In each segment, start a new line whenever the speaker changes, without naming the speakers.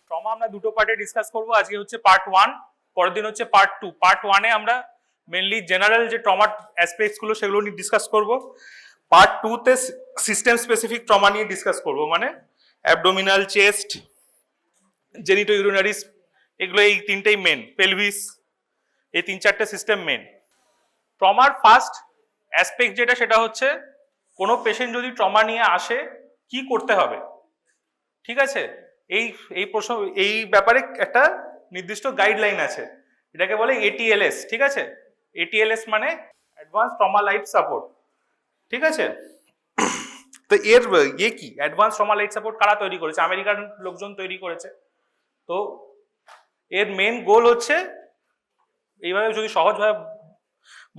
Trauma আমরা দুটো পার্টে ডিসকাস করব। আজকে হচ্ছে পার্ট 1, পরের দিন হচ্ছে পার্ট 2। পার্ট 1 এ আমরা মেইনলি জেনারেল যে ট্রমার অ্যাসপেক্টস গুলো সেগুলো নিয়ে ডিসকাস করব। পার্ট 2 তে সিস্টেম স্পেসিফিক ট্রমা নিয়ে ডিসকাস করব, মানে অ্যাবডোমিনাল, চেস্ট, জেনিটো ইউরিনারিস, এগুলো এই তিনটেই মেন, পেলভিস, এই তিন চারটে সিস্টেম মেন। ট্রমার ফার্স্ট অ্যাসপেক্ট যেটা, সেটা হচ্ছে কোনো পেশেন্ট যদি ট্রমা নিয়ে আসে কি করতে হবে, ঠিক আছে? এই প্রশ্ন, এই ব্যাপারে একটা নির্দিষ্ট গাইডলাইন আছে, এটাকে বলে ATLS, ঠিক আছে? ATLS মানে অ্যাডভান্স ট্রমা লাইফ সাপোর্ট, ঠিক আছে? তো এর কি অ্যাডভান্স ট্রমা লাইফ সাপোর্ট কারা তৈরি করেছে? আমেরিকান লোকজন তৈরি করেছে। তো এর মেন গোল হচ্ছে, এইভাবে যদি সহজভাবে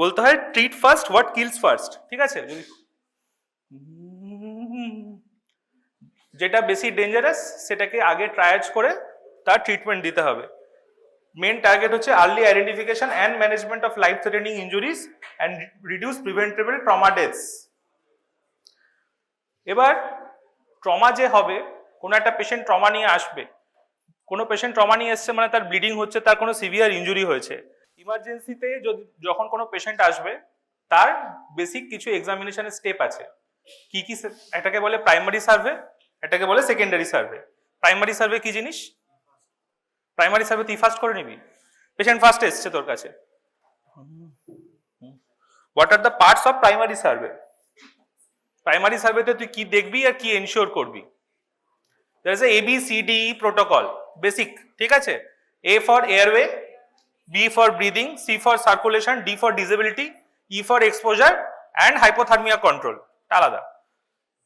বলতে হয়, treat first what kills first, ঠিক আছে? যদি যেটা বেশি ডেঞ্জারাস সেটাকে আগে ট্রায়াজ করে তার ট্রিটমেন্ট দিতে হবে। মেন টার্গেট হচ্ছে early identification and management of life threatening injuries and reduce preventable trauma deaths. এবার ট্রমা যে হবে, কোনো একটা পেশেন্ট ট্রমা নিয়ে আসবে, কোনো পেশেন্ট ট্রমা নিয়ে এসছে মানে তার ব্লিডিং হচ্ছে, তার কোনো সিভিয়ার ইনজুরি হয়েছে। ইমার্জেন্সিতে যখন কোনো পেশেন্ট আসবে, তার বেসিক কিছু এক্সামিনেশনের স্টেপ আছে। কি কি? এটাকে বলে প্রাইমারি সার্ভে, এটাকে বলে সেকেন্ডারি সার্ভে। প্রাইমারি সার্ভে কি জিনিস? প্রাইমারি সার্ভে তুই ফার্স্ট করে নিবি, পেশেন্ট ফার্স্ট এসছে তোর কাছে। What are the parts of primary survey? Primary সার্ভেতে তুই কি দেখবি আর কি এনশিওর করবি? there is a ABCDE protocol, basic, ঠিক আছে? A for airway, B for breathing, C for circulation, D for disability, E for exposure and hypothermia control, আলাদা।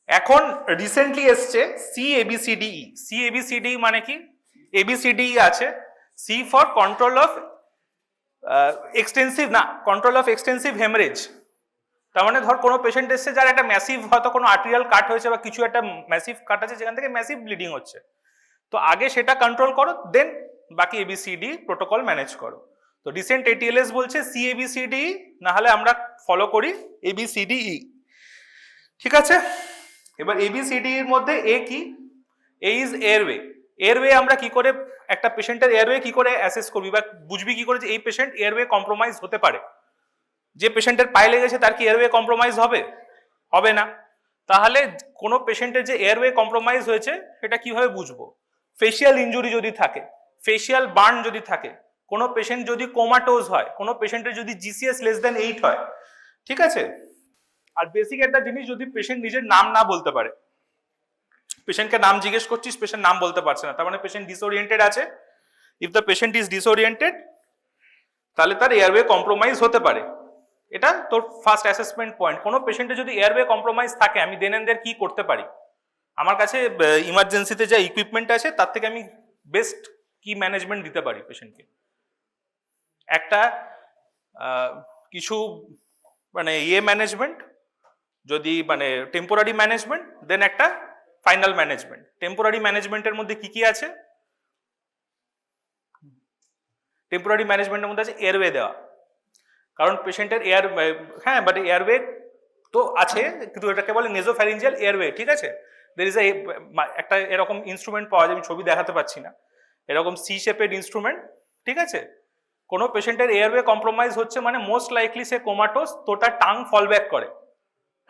এখন রিসেন্টলি এসছে CABCDE। CABCDE মানে কি? ABCDE আছে, C for control of control of extensive hemorrhage। তার মানে ধর কোনো পেশেন্ট এসছে যার একটা ম্যাসিভ, হয়তো কোনো আর্টেরিয়াল কাট হয়েছে বা কিছু একটা ম্যাসিভ কাট আছে যেখান থেকে ম্যাসিভ ব্লিডিং হচ্ছে, তো আগে সেটা কন্ট্রোল করো, দেন বাকি ABCD প্রোটোকল ম্যানেজ করো। তো রিসেন্ট ATLS বলছে CABCDE, না হলে আমরা ফলো করি ABCDE, ঠিক আছে? এবার ABCDE এর মধ্যে A কি? A is airway. এয়ারওয়ে আমরা কি করে, একটা পেশেন্টের এয়ারওয়ে কি করে অ্যাসেস করবি বা বুঝবি কি করে যে এই পেশেন্ট এয়ারওয়ে কম্প্রোমাইজ হতে পারে? যে পেশেন্টের পায়ে লেগেছে তার কি এয়ারওয়ে কম্প্রোমাইজ হবে? হবে না। তাহলে কোনো পেশেন্টের যে এয়ারওয়ে কম্প্রোমাইজ হয়েছে সেটা কিভাবে বুঝবো? ফেশিয়াল ইনজুরি যদি থাকে, ফেশিয়াল বার্ন যদি থাকে, কোনো পেশেন্ট যদি কোমাটোজ হয়, কোনো পেশেন্টের যদি GCS <8 হয়, ঠিক আছে? আর বেসিক একটা জিনিস, যদি পেশেন্ট নিজের নাম না বলতে পারে, পেশেন্টকে নাম জিজ্ঞেস করছিস, পেশেন্ট নাম বলতে পারছে না, তার মানে পেশেন্ট ডিসওরিয়েন্টেড আছে। If the patient is disoriented, তাহলে তার এয়ারওয়ে কম্প্রোমাইজ হতে পারে। এটা তোর ফার্স্ট অ্যাসেসমেন্ট পয়েন্ট। কোনো পেশেন্টের যদি এয়ারওয়ে কম্প্রোমাইজ থাকে, আমি দেন এন্ড দেয়ার কি করতে পারি? আমার কাছে ইমার্জেন্সিতে যা ইকুইপমেন্ট আছে তার থেকে আমি বেস্ট কি ম্যানেজমেন্ট দিতে পারি পেশেন্টকে? একটা কিছু মানে ম্যানেজমেন্ট, যদি মানে টেম্পোরারি ম্যানেজমেন্ট, দেন একটা ফাইনাল ম্যানেজমেন্ট। টেম্পোরারি ম্যানেজমেন্টের মধ্যে কি কি আছে? টেম্পোরারি ম্যানেজমেন্টের মধ্যে আছে এয়ারওয়ে দেওয়া, কারণ পেশেন্টের হ্যাঁ, বাট এয়ারওয়ে তো আছে, কিন্তু এটাকে বলে নেজোফ্যারিঞ্জিয়াল এয়ারওয়ে, ঠিক আছে? দের ইজ একটা এরকম ইনস্ট্রুমেন্ট পাওয়া যায়, আমি ছবি দেখাতে পাচ্ছি না, এরকম C শেপেড ইনস্ট্রুমেন্ট, ঠিক আছে? কোনো পেশেন্টের এয়ারওয়ে কম্প্রোমাইজ হচ্ছে মানে মোস্ট লাইকলি সে কোমাটোস, তো তার টাং ফল ব্যাক করে।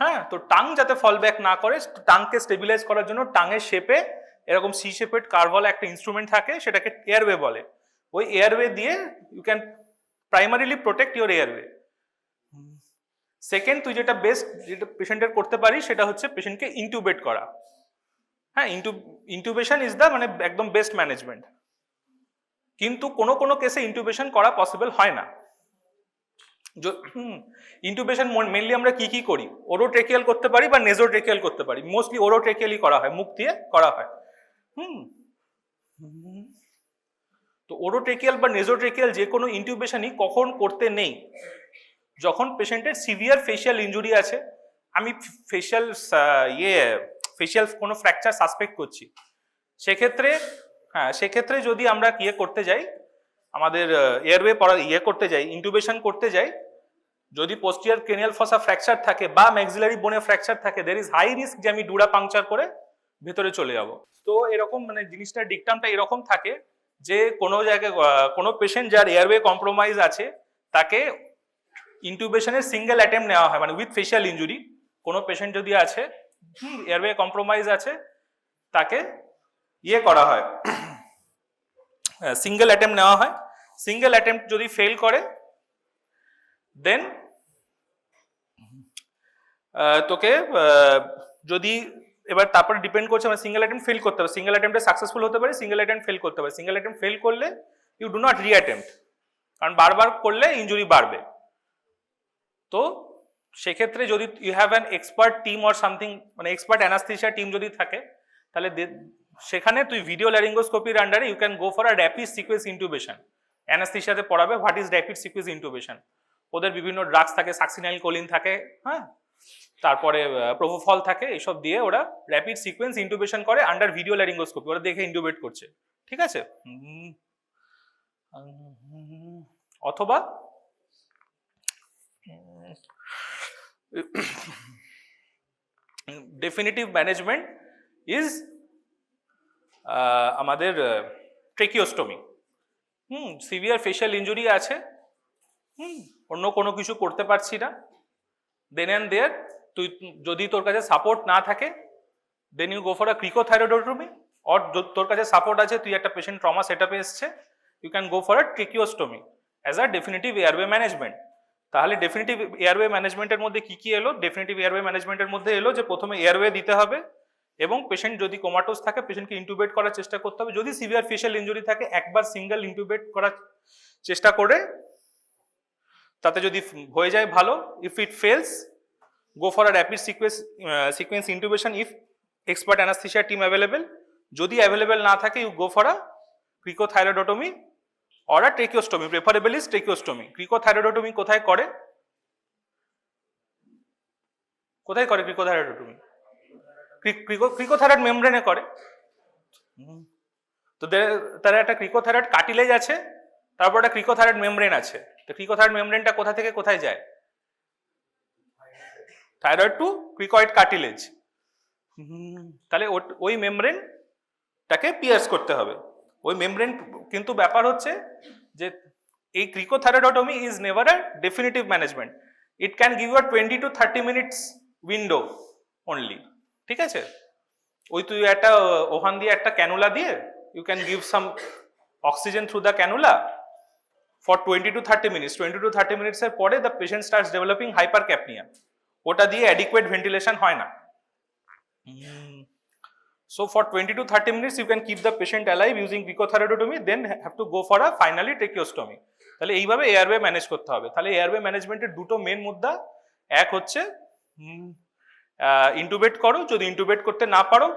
হ্যাঁ, তো টাং যাতে ফল ব্যাক না করে, টাংকে স্টেবিলাইজ করার জন্য টাংয়ের শেপে এরকম C শেপেড কার্ভওয়ালা একটা ইনস্ট্রুমেন্ট থাকে, সেটাকে এয়ারওয়ে বলে। ওই এয়ারওয়ে দিয়ে you can primarily protect your airway. Second, তুই যেটা বেস্ট যেটা পেশেন্টের করতে পারিস সেটা হচ্ছে পেশেন্টকে ইনটিউবেট করা। হ্যাঁ, ইনটিউবেশন ইজ দ্য মানে একদম বেস্ট ম্যানেজমেন্ট। কিন্তু কোনো কোনো কেসে ইনটিউবেশন করা পসিবল হয় না। ইনটিউবেশন মেনলি আমরা কি কি করি? ওরোট্রেকিয়াল করতে পারি বা নেজোট্রেকিয়াল করতে পারি। মোস্টলি ওরোট্রেকিয়ালই করা হয়, মুখ দিয়ে করা হয়। তো ওরোট্রেকিয়াল বা নেজোট্রেকিয়াল যে কোনো ইনটিউবেশনই কখন করতে নেই? যখন পেশেন্টের সিভিয়ার ফেশিয়াল ইনজুরি আছে, আমি ফেশিয়াল কোনো ফ্র্যাকচার সাসপেক্ট করছি, সেক্ষেত্রে যদি আমরা করতে যাই, আমাদের এয়ারওয়ে করতে যাই, ইনটিউবেশন করতে যাই, যদি পোস্টিরিয়র ক্রেনিয়াল ফসা ফ্র্যাকচার থাকে বা ম্যাক্সিলারি বোনে ফ্র্যাকচার থাকে, দের ইজ হাই রিস্ক যে আমি ডুরা পাংচার করে ভেতরে চলে যাব। তো এরকম মানে জিনিসটা ডিকটামটা এরকম থাকে যে কোনো জায়গায় কোনো পেশেন্ট যার এয়ারওয়ে কম্প্রোমাইজ আছে তাকে ইন্টুবেশনের সিঙ্গেল অ্যাটেম্প নেওয়া হয়, মানে উইথ ফেশিয়াল ইনজুরি কোনো পেশেন্ট যদি আছে এয়ারওয়ে কম্প্রোমাইজ আছে তাকে ইয়ে করা হয়, সিঙ্গেল অ্যাটেম্প নেওয়া হয়। সিঙ্গেল অ্যাটেম্প যদি ফেল করে দেন তোকে যদি এবার তারপরে ডিপেন্ড করছে মানে সিঙ্গেল অ্যাটেম্প ফেল করতে হবে, সিঙ্গেল অ্যাটেম্পে সাকসেসফুল হতে পারে, সিঙ্গেল অ্যাটেম্প ফেল করতে পারে। সিঙ্গেল অ্যাটেম্প ফেল করলে ইউ ডু নট রিঅ্যাটেম্প্ট, কারণ বারবার করলে ইনজুরি বাড়বে। তো সেক্ষেত্রে যদি you have an expert team or something, মানে এক্সপার্ট অ্যানাস্থেশিয়া টিম যদি থাকে তাহলে সেখানে তুই ভিডিও ল্যারিঙ্গোস্কোপির আন্ডারে you can go for a rapid sequence intubation. অ্যানাস্থেশিয়াতে পড়াবে what is rapid sequence intubation. ওদের বিভিন্ন ড্রাগস থাকে, সাকসিনাইল কোলিন থাকে, হ্যাঁ, তারপরে প্রোপোফল থাকে, এসব দিয়ে ওরা র্যাপিড সিকোয়েন্স ইন্টুবেশন করে আন্ডার ভিডিও ল্যারিঙ্গোস্কোপি, ওরা দেখে ইন্টুবেট করছে, ঠিক আছে। অথবা ডেফিনিটিভ ম্যানেজমেন্ট ইজ আমাদের ট্রেকিওস্টমি। সিভিয়ার ফেশিয়াল ইনজুরি আছে, অন্য কোনো কিছু করতে পারছি না, দেন অ্যান্ড দেয়ার তুই যদি তোর কাছে সাপোর্ট না থাকে then you go for a cricothyroidotomy, or তোর কাছে সাপোর্ট আছে, তুই একটা পেশেন্ট ট্রমা সেটআপে এসছে, you can go for a tracheostomy as a definitive airway management. তাহলে ডেফিনিটিভ এয়ারওয়ে ম্যানেজমেন্টের মধ্যে কি কি এলো? ডেফিনিটিভ এয়ারওয়ে ম্যানেজমেন্টের মধ্যে এলো যে প্রথমে এয়ারওয়ে দিতে হবে এবং পেশেন্ট যদি কোমাটোস থাকে পেশেন্টকে ইন্টুবেট করার চেষ্টা করতে হবে। যদি সিভিয়ার ফেশিয়াল ইনজুরি থাকে একবার সিঙ্গেল ইন্টুবেট করার চেষ্টা করে, তাতে যদি হয়ে যায় ভালো, if it fails go for a rapid sequence intubation if expert anesthesia team available. যদি available না থাকে you go for a cricothyroidotomy or a tracheostomy, preferably is tracheostomy. cricothyroidotomy কোথায় করে? কোথায় করে cricothyroidotomy? cricothyroid membrane এ করে। তো তার একটা ক্রিকোথাইরয়েড কার্টিলেজ আছে, তারপর একটা ক্রিকোথাইরয়েড মেমব্রেন আছে। তো ক্রিকোথাইরয়েড মেমব্রেনটা কোথা থেকে কোথায় যায়? Thyroid to cricoid cartilage. তাহলে ওই মেমব্রেনটাকে পিয়ার্স করতে হবে। ওই মেমব্রেন কিন্তু ব্যাপার হচ্ছে যে এই cricothyroidotomy is never a definitive management, it can give you a 20 to 30 minutes window only, ঠিক আছে। ওই তুই একটা ওখান দিয়ে একটা ক্যানুলা দিয়ে you can give some oxygen through the cannula for 20 to 30 minutes। 20 to 30 minutes এর পরে the patient starts developing hypercapnia, ওটা দিয়ে অ্যাডিকুয়েট ভেন্টিলেশন হয় না। So for 20 to 30 minutes you can keep the patient alive using cricothyroidotomy, then have to go for a finally tracheostomy. তাহলে এইভাবে airway manage করতে হবে। তাহলে এয়ারওয়ে ম্যানেজমেন্টের দুটো মেন মুদ্রা, এক হচ্ছে ইন্টুবেট করো, যদি ইন্টুবেট করতে না পারো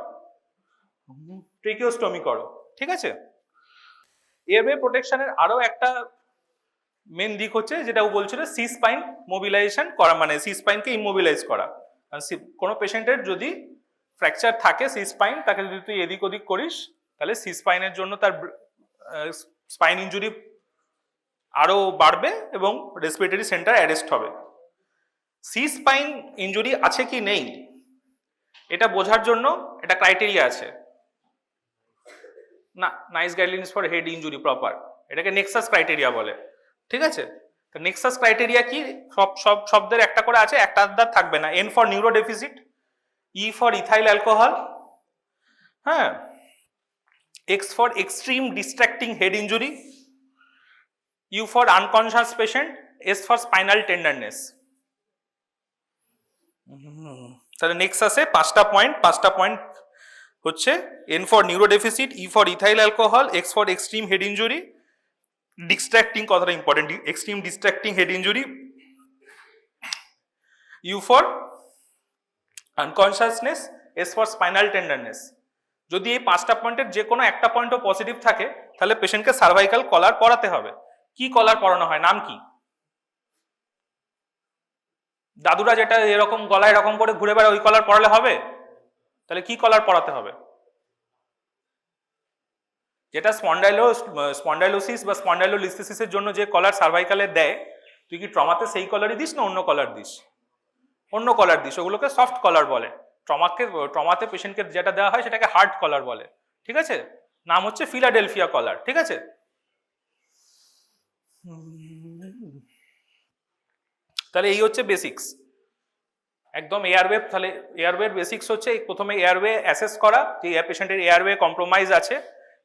ট্রেকিওস্টমি করো, ঠিক আছে। এয়ারওয়ে প্রোটেকশনের আরো একটা মেন দিক হচ্ছে যেটা ও বলছিল সি স্পাইন মোবিলাইজেশন করা, মানে সি স্পাইনকে ইমোবিলাইজ করা। কোনো পেশেন্টের যদি ফ্র্যাকচার থাকে সি স্পাইন, তাকে যদি তুই এদিক ওদিক করিস তাহলে সি স্পাইনের জন্য তার স্পাইন ইনজুরি আরো বাড়বে এবং রেসপিরেটরি সেন্টার অ্যারেস্ট হবে। সি স্পাইন ইনজুরি আছে কি নেই এটা বোঝার জন্য একটা ক্রাইটেরিয়া আছে, না nice guidelines for head injury proper, এটাকে নেক্সাস ক্রাইটেরিয়া বলে, ঠিক আছে। তো নেক্সাস ক্রাইটেরিয়া কি? সব শব্দের একটা করে আছে, একটা আধা থাকবে না। N for neuro deficit, E for ethyl alcohol, হ্যাঁ, X for extreme distracting head injury, U for unconscious patient, S for spinal tenderness. তাহলে নেক্সাসে পাঁচটা পয়েন্ট হচ্ছে N for neuro deficit, E for ethyl alcohol, X for extreme head injury, distracting কথাটা important, extreme distracting head injury, U for unconsciousness, S for spinal tenderness. যদি এই পাঁচটা পয়েন্টের যে কোনো একটা পয়েন্টও পজিটিভ থাকে তাহলে পেশেন্টকে সার্ভাইকাল কলার পরাতে হবে। কি কলার পরানো হয়, নাম কি? দাদুরা যেটা এরকম গলায় এরকম করে ঘুরে বেড়ায় ওই কলার পরালে হবে? তাহলে কি কলার পরাতে হবে? যেটা স্পন্ডাইলোসিস বা স্পন্ডাইলোলিস্থেসিসের জন্য যে কলার সার্ভাইকালে দেয়, তুই কি ট্রমাতে সেই কলারই দিস না অন্য কলার দিস? অন্য কলার দিস, ওগুলোকে সফট কলার বলে। ট্রমাতে পেশেন্টকে যেটা দেওয়া হয় সেটাকে হার্ট কলার বলে, ঠিক আছে, নাম হচ্ছে ফিলাডেলফিয়া কলার, ঠিক আছে। তাহলে এই হচ্ছে বেসিক্স একদম এয়ারওয়ে। তাহলে এয়ারওয়ের বেসিক্স হচ্ছে প্রথমে এয়ারওয়ে অ্যাসেস করা, যে পেশেন্টের এয়ারওয়ে কম্প্রোমাইজ আছে।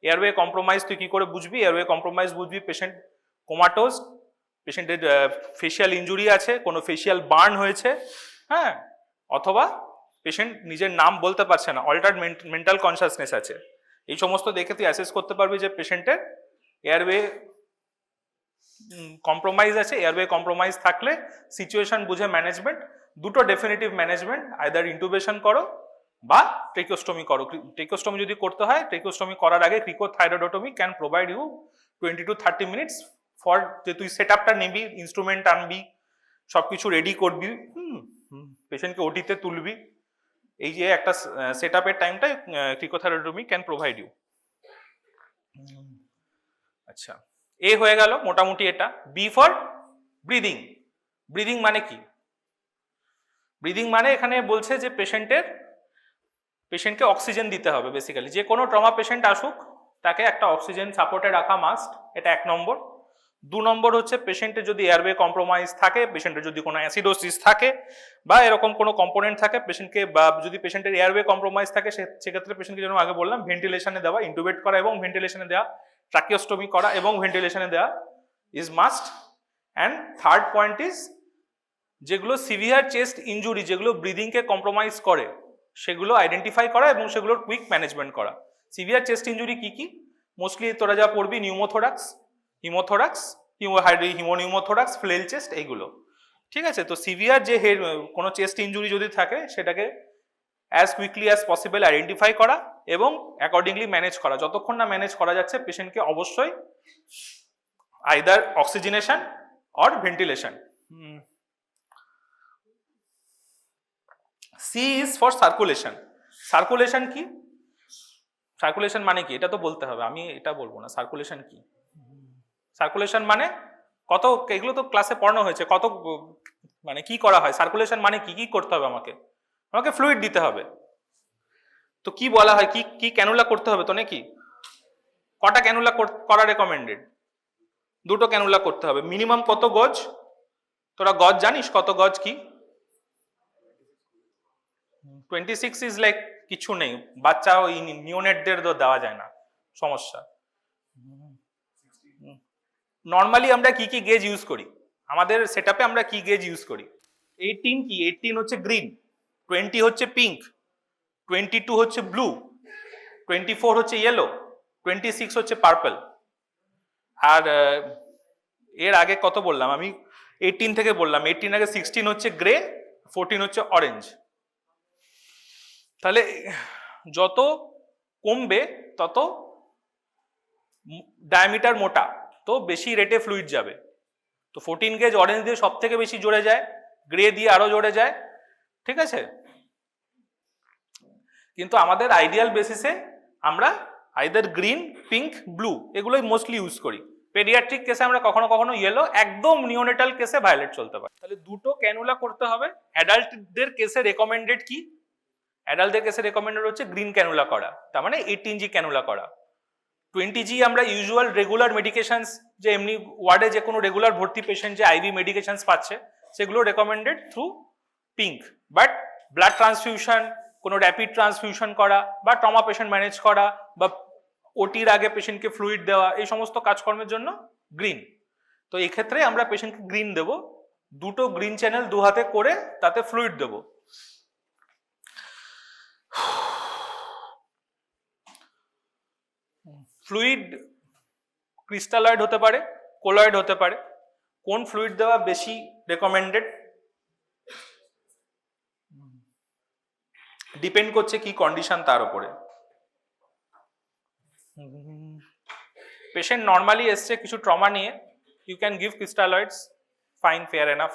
এয়ারওয়ে কম্প্রোমাইজ তুই কি করে বুঝবি? এয়ারওয়ে কম্প্রোমাইজ বুঝবি পেশেন্ট কোমাটোজ, পেশেন্টের ফেশিয়াল ইনজুরি আছে, কোনো ফেশিয়াল বার্ন হয়েছে, হ্যাঁ, অথবা পেশেন্ট নিজের নাম বলতে পারছে না, অল্টার্ড মেন্টাল কনসাসনেস আছে। এই সমস্ত দেখে তুই অ্যাসেস করতে পারবি যে পেশেন্টের এয়ারওয়ে কম্প্রোমাইজ আছে। এয়ারওয়ে কম্প্রোমাইজ থাকলে সিচুয়েশন বুঝে ম্যানেজমেন্ট, দুটো ডেফিনেটিভ ম্যানেজমেন্ট, আইদার ইন্টুবেশন করো বা ট্রেকিওস্টমি করো। ট্রেকিওস্টমি যদি করতে হয়, ট্রেকিওস্টমি করার আগে cricothyroidotomy can provide you 20 to 30 minutes for, যে তুই সেট আপটা নিবি, ইনস্ট্রুমেন্ট আনবি, সবকিছু রেডি করবি, পেশেন্টকে ওটিতে তুলবি, এই যে একটা সেট আপের টাইমটাই ক্রিকোথাইরয়েডোটমি ক্যান প্রোভাইড ইউ। আচ্ছা, এ হয়ে গেল মোটামুটি এটা। B for breathing. ব্রিদিং মানে কি? ব্রিদিং মানে এখানে বলছে যে পেশেন্টকে অক্সিজেন দিতে হবে। বেসিক্যালি যে কোনো ট্রমা পেশেন্ট আসুক তাকে একটা অক্সিজেন সাপোর্টে রাখা মাস্ট, এটা 1 নম্বর। 2 নম্বর হচ্ছে পেশেন্টের যদি এয়ারওয়ে কম্প্রোমাইজ থাকে, পেশেন্টের যদি কোনো অ্যাসিডোসিস থাকে বা এরকম কোনো কম্পোনেন্ট থাকে পেশেন্টকে, বা যদি পেশেন্টের এয়ারওয়ে কম্প্রোমাইজ থাকে সেক্ষেত্রে পেশেন্টকে যেন আগে বললাম ভেন্টিলেশনে দেওয়া, ইন্টুবেট করা এবং ভেন্টিলেশনে দেওয়া, ট্রাকিওস্টমি করা এবং ভেন্টিলেশনে দেওয়া is must. And third point is যেগুলো সিভিয়ার চেস্ট ইনজুরি, যেগুলো ব্রিদিংকে কম্প্রোমাইজ করে, সেগুলো আইডেন্টিফাই করা এবং সেগুলোর কুইক ম্যানেজমেন্ট করা। সিভিয়ার চেস্ট ইনজুরি কি কি? মোস্টলি তোরা যা পড়বি নিউমোথোরাক্স, হিমোথোরাক্স, হিমোনিউমোথোরাক্স, ফ্লেল চেস্ট, এইগুলো, ঠিক আছে। তো সিভিয়ার যে কোনো চেস্ট ইনজুরি যদি থাকে সেটাকে as quickly as possible identify করা এবং অ্যাকর্ডিংলি ম্যানেজ করা। যতক্ষণ না ম্যানেজ করা যাচ্ছে পেশেন্টকে অবশ্যই either oxygenation or ventilation. C is for circulation. Circulation কি? সার্কুলেশন মানে কি এটা তো বলতে হবে, আমি এটা বলবো না। সার্কুলেশন কি? সার্কুলেশন মানে কত, এগুলো তো ক্লাসে পড়ানো হয়েছে, কত মানে কি করা হয়। সার্কুলেশন মানে কি কি করতে হবে? আমাকে ফ্লুইড দিতে হবে। তো কি বলা হয়, কি কি ক্যানুলা করতে হবে তো নাকি? কটা ক্যানুলা করা রেকমেন্ডেড? 2টো ক্যানুলা করতে হবে। মিনিমাম কত গজ? তোরা গজ জানিস কত গজ কি? 26 ইজ লাইক কিছু নেই, বাচ্চা ওই নিওনেটদের দেওয়া যায় না, সমস্যা। নর্মালি আমরা কি কি গেজ ইউজ করি? আমাদের সেটআপে আমরা কি গেজ ইউজ করি? 18 কি? 18 হচ্ছে গ্রিন, 20 হচ্ছে পিঙ্ক, 22 হচ্ছে ব্লু, 24 হচ্ছে ইয়েলো, 26 হচ্ছে পার্পল। আর এর আগে কত বললাম আমি? 18 থেকে বললাম। 18 আগে 16 হচ্ছে গ্রে, 14 হচ্ছে অরেঞ্জ। তাহলে যত কমবে তত ডায়ামিটার মোটা, তো বেশি রেটে ফ্লুইড যাবে। তো 14 গেজ অরেঞ্জ দিয়ে সব থেকে বেশি জোরে যায়, গ্রে দিয়ে আরো জোরে যায়, ঠিক আছে। কিন্তু আমাদের আইডিয়াল বেসিসে আমরা আইদার গ্রিন, পিঙ্ক, ব্লু এগুলোই মোস্টলি ইউজ করি। পেডিয়াট্রিক কেসে আমরা কখনো কখনো ইয়েলো, একদম নিওনেটাল কেসে ভায়োলেট চলতে পারে। তাহলে 2টো ক্যানুলা করতে হবে। অ্যাডাল্টদের কেসে রেকমেন্ডেড কি? অ্যাডাল্টদের কেসে রেকমেন্ডেড হচ্ছে গ্রিন ক্যানুলা করা, তার মানে 18G ক্যানুলা করা। 20G আমরা ইউজুয়াল রেগুলার মেডিকেশনস, যে এমনি ওয়ার্ডে যে কোনো রেগুলার ভর্তি পেশেন্ট যে আইভি মেডিকেশনস পাচ্ছে সেগুলো recommended through pink. But blood transfusion, কোনো র্যাপিড ট্রান্সফিউশন করা বা ট্রমা পেশেন্ট ম্যানেজ করা বা ওটির আগে পেশেন্টকে ফ্লুইড দেওয়া, এই সমস্ত কাজকর্মের জন্য গ্রিন। তো এই ক্ষেত্রে আমরা পেশেন্টকে গ্রিন দেব, 2টো গ্রিন চ্যানেল 2 হাতে করে তাতে ফ্লুইড দেব। ফ্লুইড ক্রিস্টালয়েড হতে পারে, কোলয়েড হতে পারে। কোন ফ্লুইড দেওয়া বেশি রেকমেন্ডেড? ডিপেন্ড করছে কি কন্ডিশন তার উপরে। পেশেন্ট নর্মালি এসছে কিছু ট্রমা নিয়ে, you can give crystalloids, fine, fair enough.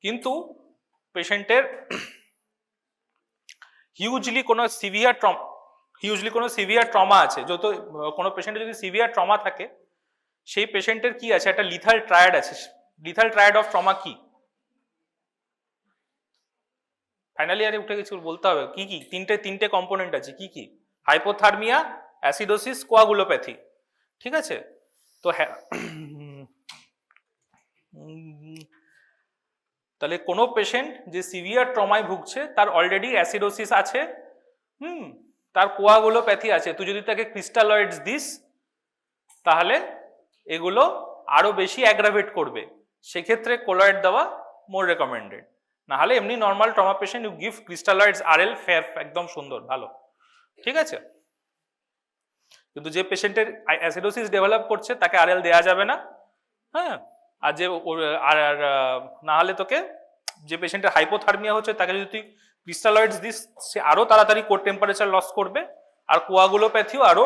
কিন্তু পেশেন্টের হিউজলি কোনো সিভিয়ার ট্রমা আছে, যত কোনো পেশেন্টের যদি সিভিয়ার ট্রমা থাকে সেই পেশেন্টের কি আছে, একটা লিথাল ট্রায়াড আছে। লিথাল ট্রায়াড অফ ট্রমা কি? ফাইনালি আরে উঠে গেছি, বলতে হবে কি কি, তিনটে কম্পোনেন্ট আছে, কি কি? Hypothermia, acidosis, coagulopathy. ঠিক আছে, তো হ্যাঁ তাহলে কোনো পেশেন্ট যে সিভিয়ার ট্রমায় ভুগছে তার অলরেডি অ্যাসিডোসিস আছে, তার কোয়াগুলোপ্যাথি আছে, তুই যদি তাকে ক্রিস্টালয়েডস দিস তাহলে এগুলো আরো বেশি অ্যাগ্রাভেট করবে, সেক্ষেত্রে কোলয়েড দেওয়া মোর রেকমেন্ডেড। না হলে এমনি normal trauma patient you give crystalloids RL fair, একদম সুন্দর ভালো। ঠিক আছে, কিন্তু যে পেশেন্টের অ্যাসিডোসিস ডেভেলপ করছে তাকে আরএল দেওয়া যাবে না। হ্যাঁ, আর যে আর না হলে তোকে যে পেশেন্টের হাইপোথার্মিয়া হচ্ছে তাকে যদি তুই ক্রিস্টালয়েডস দিস সে আরো তাড়াতাড়ি কোর টেম্পারেচার লস করবে, আর কোয়াগুলোপ্যাথিও আরো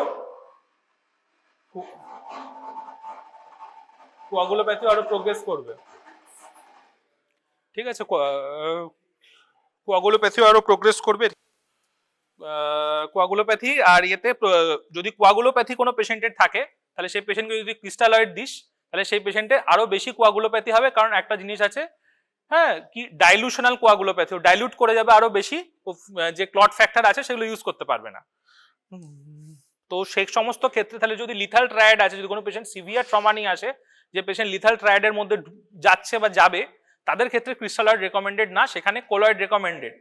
প্রোগ্রেস করবে। ঠিক আছে, কোয়াগুলোপ্যাথিও আরো প্রোগ্রেস করবে। কোয়াগুলোপ্যাথি আর ইয়েতে যদি কোয়াগুলোপ্যাথি কোনো পেশেন্টের থাকে তাহলে সেই পেশেন্টকে যদি ক্রিস্টালয়েড দিস তাহলে সেই পেশেন্টে আরো বেশি কোয়াগুলোপ্যাথি হবে, কারণ একটা জিনিস আছে, হ্যাঁ, কি ডাইলুশনাল কোয়াগুলোপ্যাথি, ডাইলুট করে যাবে আরো বেশি, যে ক্লট ফ্যাক্টর আছে সেগুলো ইউজ করতে পারবে না। তো সেই সমস্ত ক্ষেত্রে তাহলে যদি লিথাল ট্রায়াড আছে, যদি কোনো পেশেন্ট সিভিয়ার ট্রমা নিয়ে আসে, যে পেশেন্ট লিথাল ট্রায়াডের মধ্যে যাচ্ছে বা যাবে, তাদের ক্ষেত্রে ক্রিস্টালয়েড রেকমেন্ডেড না, সেখানে কোলয়েড রেকমেন্ডেড।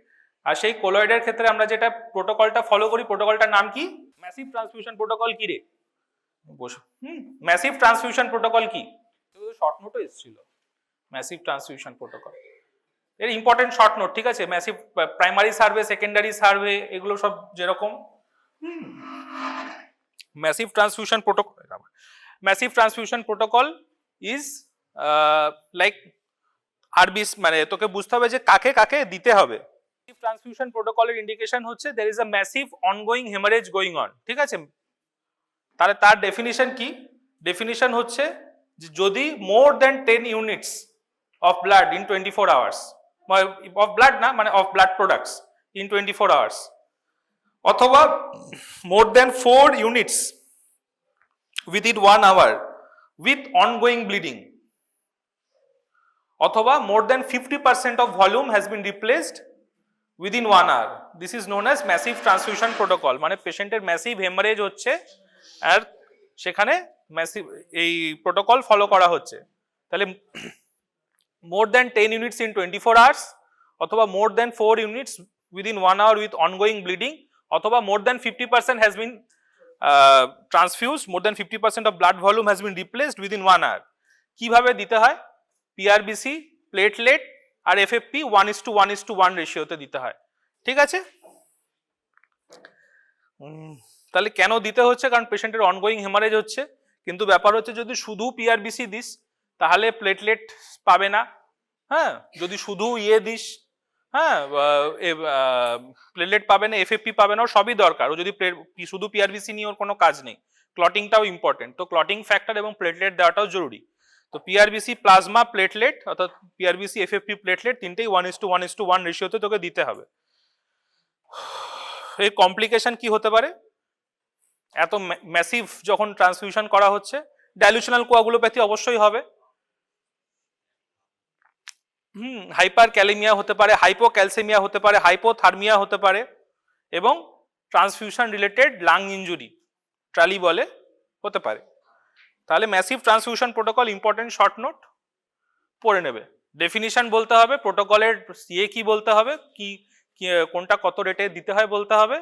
আর সেই কোলয়েডের ক্ষেত্রে আমরা যেটা প্রোটোকলটা ফলো করি, প্রোটোকলটার নাম কি? Massive transfusion protocol. কি রে বসে, ম্যাসিভ ট্রান্সফিউশন প্রোটোকল কি? শর্ট নোটও এসেছিল, ম্যাসিভ ট্রান্সফিউশন প্রোটোকল এর ইম্পর্টেন্ট শর্ট নোট। ঠিক আছে, massive primary survey, secondary survey, এগুলো সব যেরকম massive transfusion protocol. Massive transfusion protocol is like RBCs, মানে তোকে বুঝতে হবে যে কাকে কাকে দিতে হবে। ট্রান্সফিউশন প্রোটোকলের ইন্ডিকেশন হচ্ছে there is a massive ongoing hemorrhage going on। ঠিক আছে, তাহলে তার ডেফিনিশন কি? ডেফিনিশন হচ্ছে যদি মোর দেন 10 units of blood in 24 hours, of blood না মানে of blood products in 24 hours, অথবা মোর দেন 4 units within 1 hour with ongoing bleeding, অথবা more than 50% of volume has been replaced within 1 hour. This is known as massive transfusion protocol। মানে পেশেন্টের massive haemorrhage হচ্ছে আর সেখানে massive এই protocol follow করা হচ্ছে। তাহলে more than 10 units in 24 hours, অথবা more than 4 units within 1 hour with ongoing bleeding, অথবা more than 50% has been transfused, more than 50% of blood volume has been replaced within 1 hour। কিভাবে দিতে হয়? PRBC, platelet আর FFP 1:1:1 রেশিওতে দিতে হয়। ঠিক আছে, তাহলে কেন দিতে হচ্ছে? কারণ পেশেন্টের অনগোয়িং হেমারেজ হচ্ছে। কিন্তু ব্যাপার হচ্ছে যদি শুধু পিআরবিসি দিস তাহলে প্লেটলেট পাবে না। হ্যাঁ, যদি শুধু ইয়ে দিস, হ্যাঁ, প্লেটলেট পাবে না, এফএফপি পাবে না, সবই দরকার। ও যদি শুধু পিআরবিসি নিয়ে ওর কোনো কাজ নেই, ক্লটিংটাও ইম্পর্টেন্ট, তো ক্লটিং ফ্যাক্টর এবং প্লেটলেট দেওয়াটাও জরুরি। তো পিআরবিসি প্লাজমা প্লেটলেট অর্থাৎ পিআরবিসি এফএফপি প্লেটলেট তিনটেই 1:1:1 রেশিওতে তোকে দিতে হবে। এই কমপ্লিকেশন কি হতে পারে? এত ম্যাসিভ যখন ট্রান্সফিউশন করা হচ্ছে, ডাইলুশনাল কোয়াগুলোপ্যাথি অবশ্যই হবে, হাইপার ক্যালেমিয়া হতে পারে, হাইপোক্যালসেমিয়া হতে পারে, হাইপোথার্মিয়া হতে পারে, এবং ট্রান্সফিউশন রিলেটেড লাং ইনজুরি ট্রালি বলে হতে পারে। তাহলে massive transfusion protocol important short note পড়ে নেবে। ডেফিনিশন বলতে হবে, প্রোটোকলের ইয়ে কি বলতে হবে, কি কোনটা কত রেটে দিতে হয় বলতে হবে,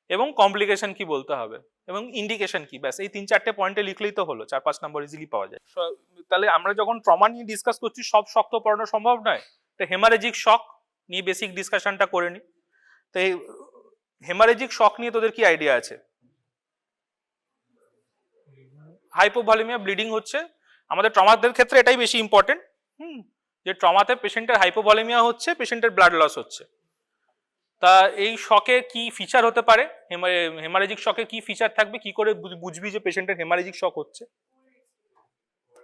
এবং কমপ্লিকেশন কি বলতে হবে, এবং ইন্ডিকেশন কি। ব্যাস এই 3-4টে পয়েন্টে লিখলেই তো হলো, 4-5 নম্বর ইজিলি পাওয়া যায়। তাহলে আমরা যখন ট্রমা নিয়ে ডিসকাস করছি সব শক তো পড়ানো সম্ভব নয়, তো হেমারেজিক শক নিয়ে বেসিক ডিসকাশনটা করে নি। তো এই হেমারেজিক শক নিয়ে তোদের কি আইডিয়া আছে? হাইপোভলিমিয়া ব্লিডিং হচ্ছে আমাদের ট্রমাদের ক্ষেত্রে, এটাই বেশি ইম্পর্টেন্ট, যে ট্রমাতে পেশেন্টের হাইপোভলিমিয়া হচ্ছে, পেশেন্টের ব্লাড লস হচ্ছে। তা এই শকে কি ফিচার হতে পারে? হেমারেজিক শকে কি ফিচার থাকবে? কি করে বুঝবি যে পেশেন্টের হেমারেজিক শক হচ্ছে?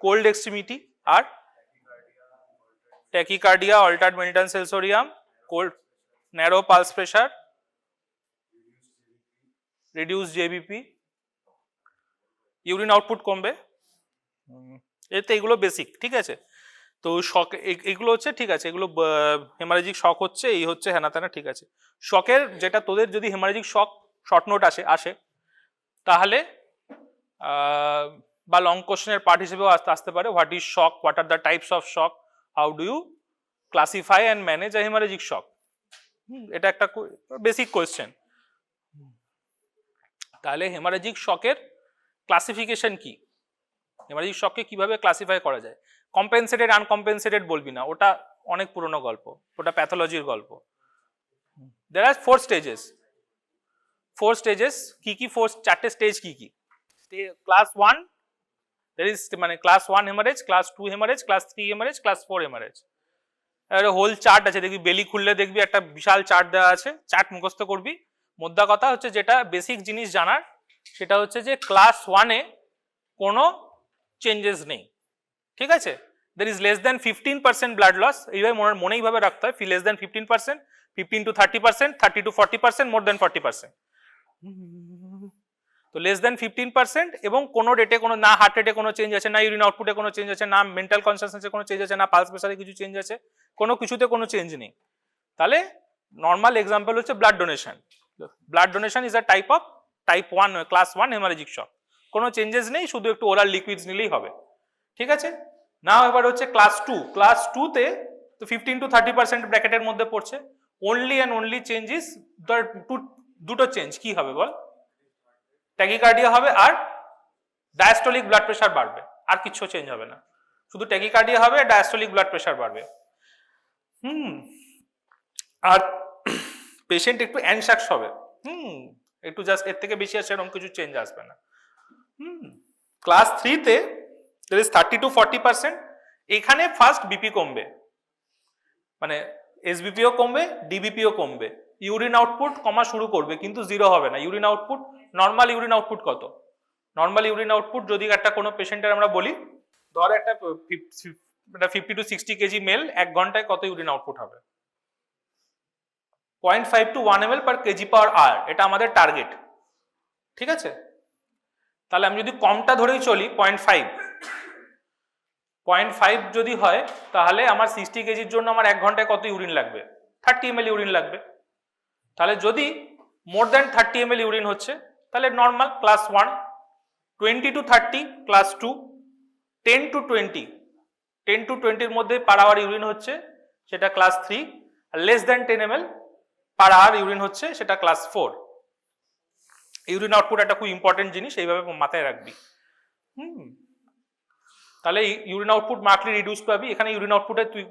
কোল্ড এক্সট্রিমিটি আর tachycardia, altered mentation sensorium, cold narrow pulse pressure, reduce JBP, urine output কমবে, এতে এগুলো বেসিক। ঠিক আছে, তো শক এগুলো হচ্ছে ঠিক আছে, এগুলো হেমারেজিক শক হচ্ছে, এই হচ্ছে হ্যানা ত্যানা, ঠিক আছে। শকের যেটা তোদের যদি হেমারেজিক শক শর্ট নোট আসে তাহলে বা লং কোশ্চেনের পার্ট হিসেবেও আসতে পারে, what is shock, what are the types of shock, how do you classify and manage a haemorrhagic shock. এটা একটা বেসিক কোয়েশ্চেন। তাহলে হেমারেজিক শকের ক্লাসিফিকেশন কি, হেমারেজিক শককে কিভাবে ক্লাসিফাই করা যায়। কম্পেনসেটেড আনকম্পেনসেটেড বলবি না, ওটা অনেক পুরনো গল্প, ওটা প্যাথোলজির গল্প। দেয়ার আর 4 স্টেজেস। 4 স্টেজেস কি কি? 4টে স্টেজ কি কি? ক্লাস 1 there is মানে class 1 haemorrhage, class 2 haemorrhage, class 3 haemorrhage, class 4 haemorrhage. একটা হোল চার্ট আছে, দেখবি বেলি খুললে দেখবি একটা বিশাল চার্ট দেওয়া আছে, চার্ট মুখস্থ করবি। মোদ্দা কথা হচ্ছে যেটা বেসিক জিনিস জানার সেটা হচ্ছে যে ক্লাস 1-এ কোনো চেঞ্জেস নেই, ঠিক আছে। there is less than 15% blood loss, এইভাবে মনেইভাবে রাখতে হয়, less than 15%, 15 to 30%, 30 to 40%, more than 40%। তো লেস দেন 15% এবং কোনো রেটে কোনো না হার্ট রেটে কোনো চেঞ্জ আছে, না ইউরিন আউটপুটে কোনো চেঞ্জ আছে, না মেন্টাল কনসিয়াসনেসে কোনো চেঞ্জ আছে, না পালস প্রেসারে কিছু চেঞ্জ আছে, কোনো কিছুতে কোনো চেঞ্জ নেই, তাহলে নর্মাল এক্সাম্পল হচ্ছে blood donation. Blood donation is a type 1 class 1 haemorrhagic shock. কোনো চেঞ্জেস নেই, শুধু একটু ওরাল লিকুইডস নিলেই হবে, ঠিক আছে। নাও এবার হচ্ছে ক্লাস 2। ক্লাস 2-তে তো 15 to 30% ব্র্যাকেটের মধ্যে পড়ছে। Only and only change is দুটো চেঞ্জ, কি হবে বল? ট্যাকিকার্ডিয়া হবে আর ডায়াস্টোলিক ব্লাড প্রেশার বাড়বে, আর কিছু চেঞ্জ হবে না, শুধু ট্যাকিকার্ডিয়া হবে, ডায়াস্টোলিক ব্লাড প্রেশার বাড়বে। আর পেশেন্ট একটু অ্যানশাক্স হবে, একটু জাস্ট এর থেকে বেশি আছে, এরকম কিছু চেঞ্জ আসবে না। ক্লাস 3-তে there is 30 to 40%, এখানে ফার্স্ট বিপি কমবে, মানে এসবিপিও কমবে, ডিবিপিও কমবে, ইউরিন আউটপুট কমা শুরু করবে, কিন্তু জিরো হবে না। Urine output, normal urine output কত? নর্মাল ইউরিন আউটপুট যদি একটা কোনো পেশেন্টের আমরা বলি, ধর একটা 50 to 60 কেজি মেল 1 ঘন্টায় কত ইউরিন আউটপুট হবে? 0.5 to 1 ml per kg per hour, এটা আমাদের টার্গেট, ঠিক আছে। তাহলে আমি যদি কমটা ধরেই চলি 0.5 যদি হয়, তাহলে আমার 60 কেজির জন্য আমার 1 ঘন্টায় কত ইউরিন লাগবে? 30 ml ইউরিন লাগবে। তাহলে যদি মোর দ্যান 30 ml ইউরিন হচ্ছে, তাহলে normal class 1, 20 to 30 class 2, 10 to 20 এর মধ্যে পার আওয়ার ইউরিন হচ্ছে, সেটা ক্লাস 3, আর less than 10 ml per hour urine হচ্ছে, সেটা ক্লাস 4। ইউরিন আউটপুট একটা খুব ইম্পর্টেন্ট জিনিস, এইভাবে মাথায় রাখবি। তাহলে ইউরিন আউটপুট মার্কলি রিডিউস পাবি। এখানে ইউরিন আউটপুটে তুই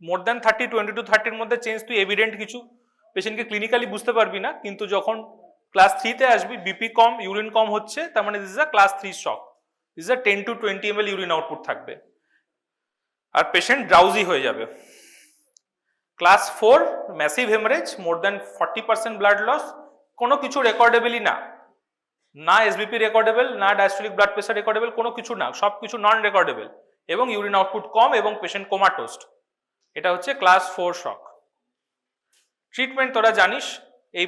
মোর দ্যান 30, 20 to 30 এর মধ্যে চেঞ্জ তুই এভিডেন্ট কিছু পেশেন্টকে ক্লিনিক্যালি বুঝতে পারবি না, কিন্তু যখন ক্লাস 3-তে আসবি, বিপি কম, ইউরিন কম হচ্ছে, তার মানে this is a class 3 shock, this is a 10 to 20 ml urine output থাকবে, আর পেশেন্ট ড্রাউজি হয়ে যাবে। Class 4 massive haemorrhage, more than 40% blood loss, কোনো কিছু রেকর্ডেবলই না, না এসবিপি রেকর্ডেবল, না ডায়াস্টোলিক ব্লাড প্রেসার রেকর্ডেবল, কোনো কিছু না, সব কিছু নন রেকর্ডেবল, এবং ইউরিন আউটপুট কম এবং পেশেন্ট কোমাটোস্ট। এটা হচ্ছে ক্লাস 4 শক। ট্রিটমেন্ট তোরা জানিস, এই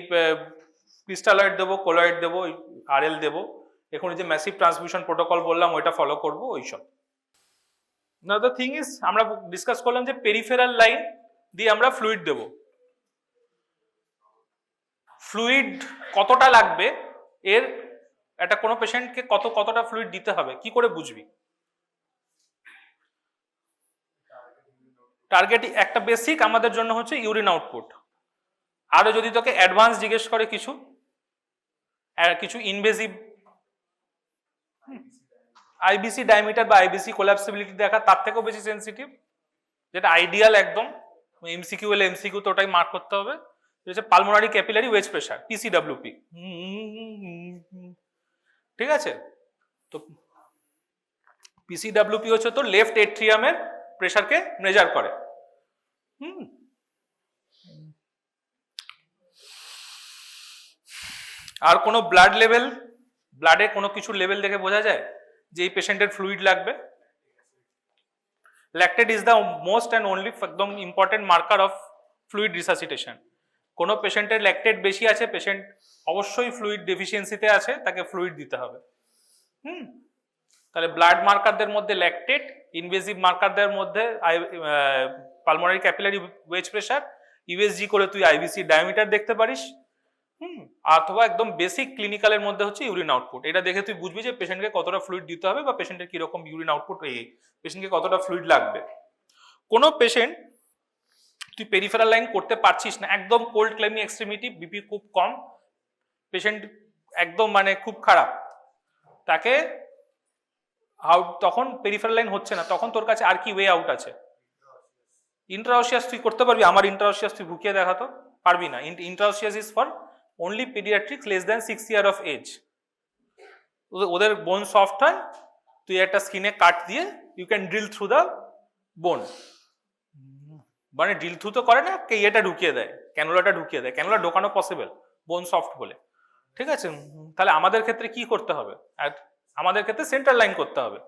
ক্রিস্টালয়েড দেবো, কোলয়েড দেবো, আরএল দেবো, এখন যে ম্যাসিভ ট্রান্সমিশন প্রোটোকল বললাম ওইটা ফলো করবো, ওইসব। নাও দ্য থিং ইজ, আমরা ডিসকাস করলাম যে পেরিফেরাল লাইন দিয়ে আমরা ফ্লুইড দেবো। ফ্লুইড কতটা লাগবে, এর একটা কোনো পেশেন্টকে কতটা ফ্লুইড দিতে হবে কি করে বুঝবি? টার্গেট একটা বেসিক আমাদের জন্য হচ্ছে ইউরিন আউটপুট। আরো যদি তোকে অ্যাডভান্স জিজ্ঞেস করে কিছু ইনভেসিভ, আইবিসি ডায়ামিটার বা আইবিসি কোল্যাপসিবিলিটি দেখা, তার থেকেও বেশি সেন্সিটিভ, যেটা আইডিয়াল একদম, এমসিকিউ হলে এমসিকিউ তো ওটাই মার্ক করতে হবে, হচ্ছে পালমোনারি ক্যাপিলারি ওয়েজ প্রেশার, পিসিডব্লিউপি, ঠিক আছে। তো পিসিডব্লিউপি হচ্ছে তো লেফট এট্রিয়ামের প্রেশারকে মেজার করে। আর কোনো ব্লাড লেভেল, ব্লাডে কোনো কিছু লেভেল দেখে বোঝা যায় যে এই পেশেন্টের ফ্লুইড লাগবে? Lactate is the most and only একদম important marker of fluid resuscitation. কোনো পেশেন্টের ল্যাকটেট বেশি আছে, পেশেন্ট অবশ্যই ফ্লুইড ডেফিসিয়েন্সিতে আছে, তাকে ফ্লুইড দিতে হবে। তাহলে ব্লাড মার্কারদের মধ্যে ল্যাকটেট, ইনভেসিভ মার্কারদের মধ্যে pulmonary capillary wedge pressure, USG করে তুই আইভিসি ডায়ামিটার দেখতে পারিস। অথবা একদম বেসিক ক্লিনিক্যালের মধ্যে হচ্ছে ইউরিন আউটপুট। এটা দেখে তুই বুঝবি যে পেশেন্টকে কতটা ফ্লুইড দিতে হবে বা পেশেন্টের কিরকম ইউরিন আউটপুট, পেশেন্টকে কতটা ফ্লুইড লাগবে। কোনো পেশেন্ট তুই পেরিফেরাল লাইন করতে পারছিস না, একদম কোল্ড ক্লাইমি এক্সট্রিমিটি, বিপি খুব কম, পেশেন্ট একদম মানে খুব খারাপ, তাকে তখন পেরিফেরাল লাইন হচ্ছে না, তখন তোর কাছে আর কি ওয়ে আউট আছে? ইন্ট্রাওসিয়াস তুই করতে পারবি? আমার ইন্ট্রাওসিয়াস তুই ঢুকিয়ে দেখাতো, পারবি না। Intraosseous is for only pediatrics less than 6 year of age. ওদের বোন সফট হয়, তুই একটা স্কিনে কাট দিয়ে you can drill through the bone, মানে ড্রিল থ্রু তো করে না, এটা ঢুকিয়ে দেয়, ক্যানুলাটা ঢুকিয়ে দেয়, ক্যানুলা ঢোকানো পসিবল বোন সফট বলে, ঠিক আছে। তাহলে আমাদের ক্ষেত্রে কি করতে হবে? আমাদের ক্ষেত্রে সেন্ট্রাল লাইন করতে হবে।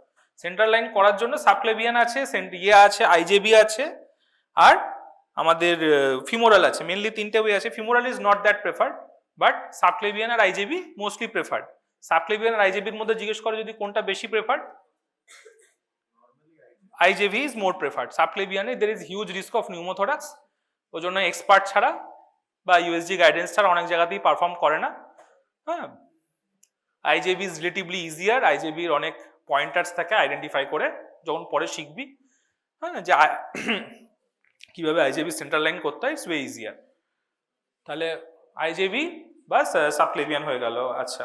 সেন্ট্রাল লাইন করার জন্য সাবক্লেভিয়ান আছে, আছে, আইজেবি আছে, আর আমাদের ফিমোরাল আছে। মেনলি তিনটে ওয়ে আছে। Femoral is not that preferred, but subclavian আর আইজেবি মোস্টলি প্রেফার্ড। সাবক্লেভিয়ান আর আইজেবির মধ্যে জিজ্ঞেস করে যদি কোনটা বেশি preferred, IJV is more preferred. সাবক্লেভিয়ানে there is huge risk of pneumothorax, ওই জন্য এক্সপার্ট ছাড়া বা ইউএসজি গাইডেন্স ছাড়া অনেক জায়গাতেই পারফর্ম করে না। হ্যাঁ, আইজেবি ইজ রিলেটিভলি ইজিয়ার, আইজেবির অনেক পয়েন্টার্স থাকে আইডেন্টিফাই করে, যখন পরে শিখবি হ্যাঁ যে কিভাবে আইজেবি সেন্ট্রাল লাইন করতে হয়, ইটস ওয়ে ইজিয়ার। তাহলে আইজেবি বা সাবক্লেভিয়ান হয়ে গেল। আচ্ছা,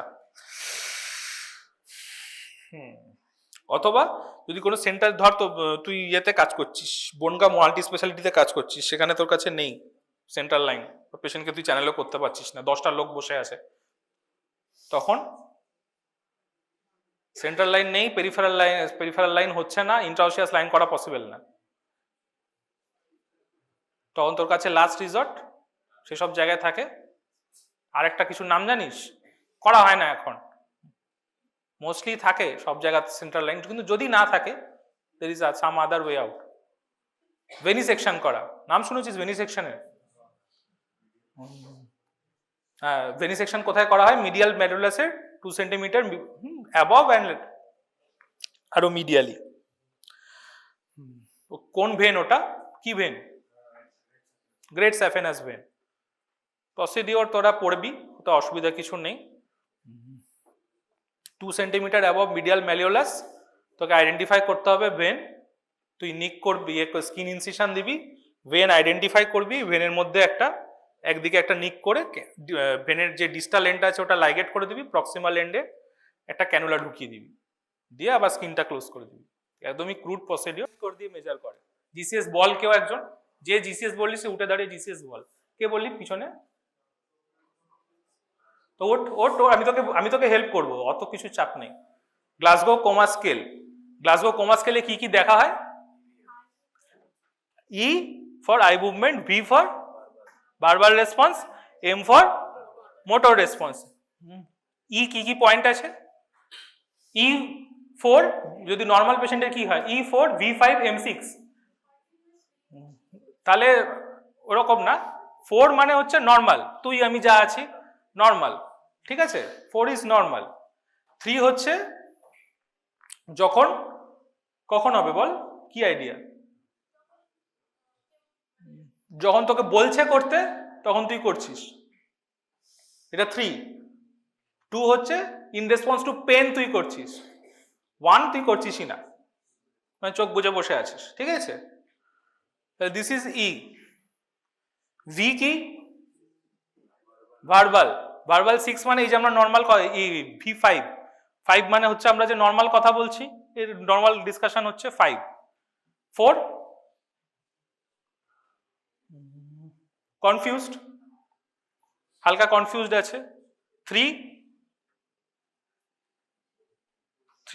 অথবা যদি কোনো সেন্টার, ধর তো তুই ইয়েতে কাজ করছিস, বনগাঁ মাল্টি স্পেশালিটিতে কাজ করছিস, সেখানে তোর কাছে নেই সেন্ট্রাল লাইন, পেশেন্টকে তুই চ্যানেলও করতে পারছিস না, 10টা লোক বসে আছে, তখন সেন্ট্রাল লাইন নেই, পেরিফেরাল লাইন হচ্ছে না, ইন্ট্রাওসিয়াস লাইন করা পসিবল না, তখন তোর কাছে লাস্ট রিসর্ট সেসব জায়গায় থাকে আরেকটা কিছু নাম জানিস? করা হয় না এখন, মোস্টলি থাকে সব জায়গাতে সেন্ট্রাল লাইন, কিন্তু যদি না থাকে there is some other way out. ভেনিসেকশন করা, নাম শুনেছিস ভেনিসেকশনের? হ্যাঁ, ভেনিসেকশন কোথায় করা হয়? মিডিয়াল মেডুলাসের 2 সেন্টিমিটার অ্যাবভ অ্যান্ড আরো মিডিয়ালি। কোন ভেন ওটা? কি vein? Great saphenous vein. Procedure তোরা পড়বি, তো অসুবিধা কিছু নেই। 2 সেন্টিমিটার অ্যাবভ মিডিয়াল ম্যালিওলাস, তোকে আইডেন্টিফাই করতে হবে ভেন, তুই নিক করবি, স্কিন ইনসিশন দিবি, ভেন আইডেন্টিফাই করবি, ভেনের মধ্যে একদিকে একটা নিক করে ভেনের যে ডিস্টাল এন্ডটা আছে ওটা লাইগেট করে দিবি, প্রক্সিমাল এন্ডে একটা ক্যানুলা ঢুকিয়ে দিবি, দিয়ে আবার স্কিনটা ক্লোজ করে দিবি। একদমই ক্রুড প্রসিডিওর করে দিয়ে মেজার করে। জিসিএস বল কেউ একজন, যে জিসিএস বললি সে উঠে দাঁড়িয়ে জিসিএস বল। কে বললি পিছনে? তো ওট আমি তোকে হেল্প করবো, অত কিছু চাপ নেই। Glasgow coma scale, Glasgow coma স্কেলে কি কি দেখা হয়? E for eye movement, V for verbal response, M for motor response. E কি পয়েন্ট আছে? E4 যদি নর্মাল পেশেন্টের কি হয়? E4, V5, M6। তাহলে ওরকম না, 4 মানে হচ্ছে নর্মাল, তুই আমি যা আছি নর্মাল, ঠিক আছে, 4 ইজ নর্মাল। 3 হচ্ছে যখন, কখন হবে বল, কি আইডিয়া? যখন তোকে বলছে করতে তখন তুই করছিস, এটা 3। 2 হচ্ছে ইন রেসপন্স টু পেন তুই করছিস। 1 তুই করছিসই না, মানে চোখ বুজে বসে আছিস, ঠিক আছে। This is E. ভি কি? ভার্বাল। ভার্বাল 6 মানে এই যে আমরা নর্মাল V5, 5 মানে হচ্ছে আমরা যে নর্মাল কথা বলছি, এর নর্মাল ডিসকাশন হচ্ছে 5। 4 কনফিউজড, হালকা কনফিউজড আছে। 3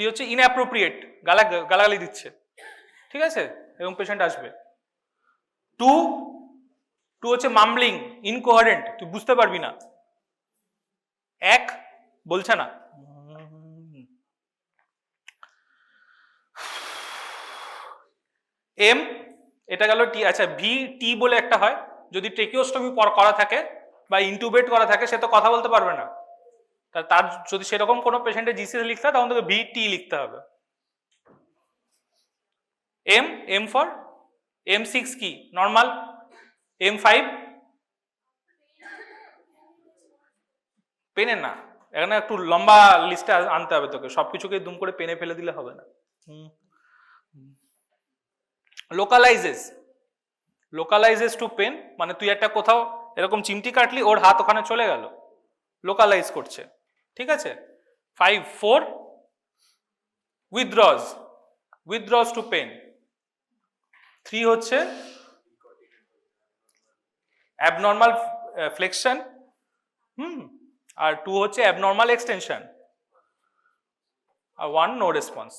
হচ্ছে ইনঅ্যাপ্রোপ্রিয়েট, গালাগালি দিচ্ছে, ঠিক আছে, এবং পেশেন্ট আসবে। 2 হচ্ছে মামলিং, ইনকোহারেন্ট, তুই বুঝতে পারবি না, 1 বলছে না। এম, এটা গেল টি। আচ্ছা, ভি টি বলে একটা হয়, যদি ট্রেকিওস্টমি করা থাকে বা ইনটুবেট করা থাকে, সে তো কথা বলতে পারবে না, তার যদি সেরকম কোনো পেশেন্টের জিসিএস লিখতে হয় তখন তোকে VT লিখতে হবে, এম ফর M6 কি নর্মাল, M5 পেনে না, এখানে একটু লম্বা লিস্টে আনতে হবে তোকে, সবকিছুকে দুম করে পেনে ফেলে দিলে হবে না। লোকালাইজেস টু পেন, মানে তুই একটা কোথাও এরকম চিমটি কাটলি, ওর হাত ওখানে চলে গেল, লোকালাইজ করছে, ঠিক আছে। 4 উইথড্রজ টু পেন। 3 হচ্ছে অ্যাবনর্মাল ফ্লেকশন, আর 2 হচ্ছে অ্যাবনর্মাল এক্সটেনশন, আর 1 নো রেসপন্স।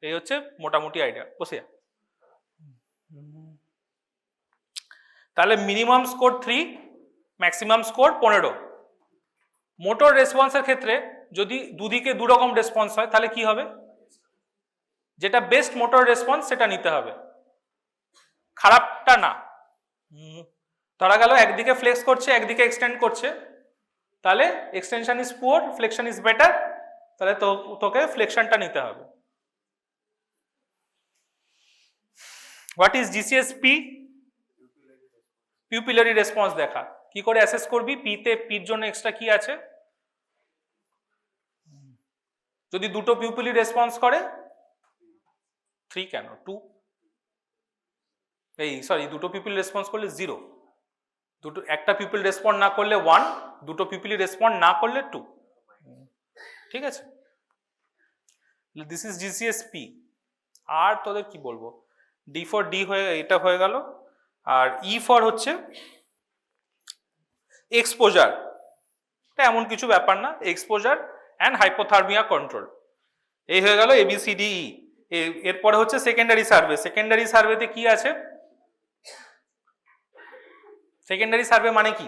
এই হচ্ছে মোটামুটি আইডিয়া, বসে যা। তাহলে minimum score 3, maximum score 15। Motor রেসপন্সের ক্ষেত্রে যদি দুদিকে দুরকম রেসপন্স হয় তাহলে কি হবে, যেটা বেস্ট মোটর রেসপন্স সেটা নিতে হবে, খারাপটা না। ধরা গেল একদিকে ফ্লেক্স করছে একদিকে এক্সটেন্ড করছে, তাহলে extension is poor, flexion is better, তাহলে তোকে ফ্লেকশনটা নিতে হবে। What is GCSP? Pupillary response দেখা। কি করে অ্যাসেস করবি? পির জন্য এক্সট্রা কি আছে, যদি দুটো পিউপিলি রেসপন্স করে 3 কেন 2, দুটো পিউপিল রেসপন্স করলে 0, একটা পিউপিল রেসপন্ড না করলে 1, দুটো পিউপিলি রেসপন্ড না করলে 2, ঠিক আছে। This is GCSP। আর তোদের কি বলবো, D ফর ডি হয়ে এটা হয়ে গেল, আর E ফর হচ্ছে এক্সপোজার, এটা এমন কিছু ব্যাপার না, এক্সপোজার অ্যান্ড হাইপোথার্মিয়া কন্ট্রোল। এই হয়ে গেল ABCDE। এরপরে হচ্ছে সেকেন্ডারি সার্ভে। সেকেন্ডারি সার্ভেতে কি আছে? সেকেন্ডারি সার্ভে মানে কি?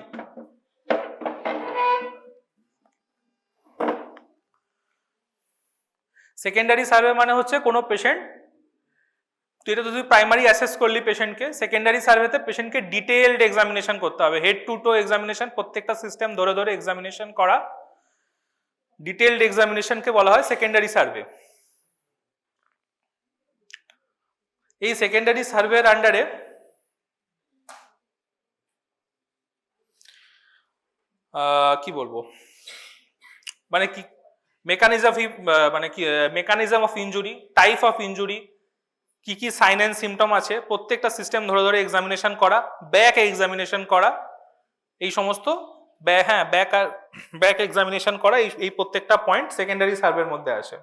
সেকেন্ডারি সার্ভে মানে হচ্ছে কোনো পেশেন্ট, তুই এটা তুই প্রাইমারি অ্যাসেস করলি পেশেন্টকে, সেকেন্ডারি সার্ভেতে পেশেন্টকে ডিটেইলড এক্সামিনেশন করতে হবে, হেড টু টো এক্সামিনেশন, প্রত্যেকটা সিস্টেম ধরে ধরে এক্সামিনেশন করা, ডিটেইলড এক্সামিনেশনকে বলা হয় সেকেন্ডারি সার্ভে। এই সেকেন্ডারি সার্ভের আন্ডারে কি বলবো, মানে কি mechanism of injury, type of injury, কি কি সাইন অ্যান্ড সিমটম আছে, প্রত্যেকটা সিস্টেম ধরে ধরে এক্সামিনেশন করা, ব্যাক এক্সামিনেশন করা, এই সমস্ত ব্যাক এক্সামিনেশন করা, এই প্রত্যেকটা পয়েন্ট সেকেন্ডারি সার্ভের মধ্যে আসে।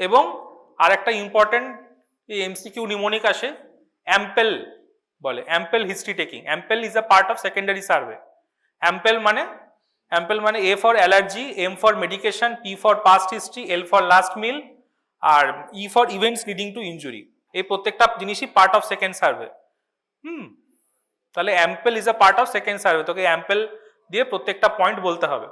এবং আর একটা ইম্পর্টেন্ট MCQ নিমোনিক আসে, অ্যাম্পেল বলে, AMPLE history taking. AMPLE is a part of secondary survey. AMPLE মানে A for allergy, M for medication, P for past history, L for last meal, আর E for events leading to injury. এই প্রত্যেকটা জিনিসই part of second survey. তাহলে AMPLE is a part of second survey, তোকে AMPLE দিয়ে প্রত্যেকটা point বলতে হবে।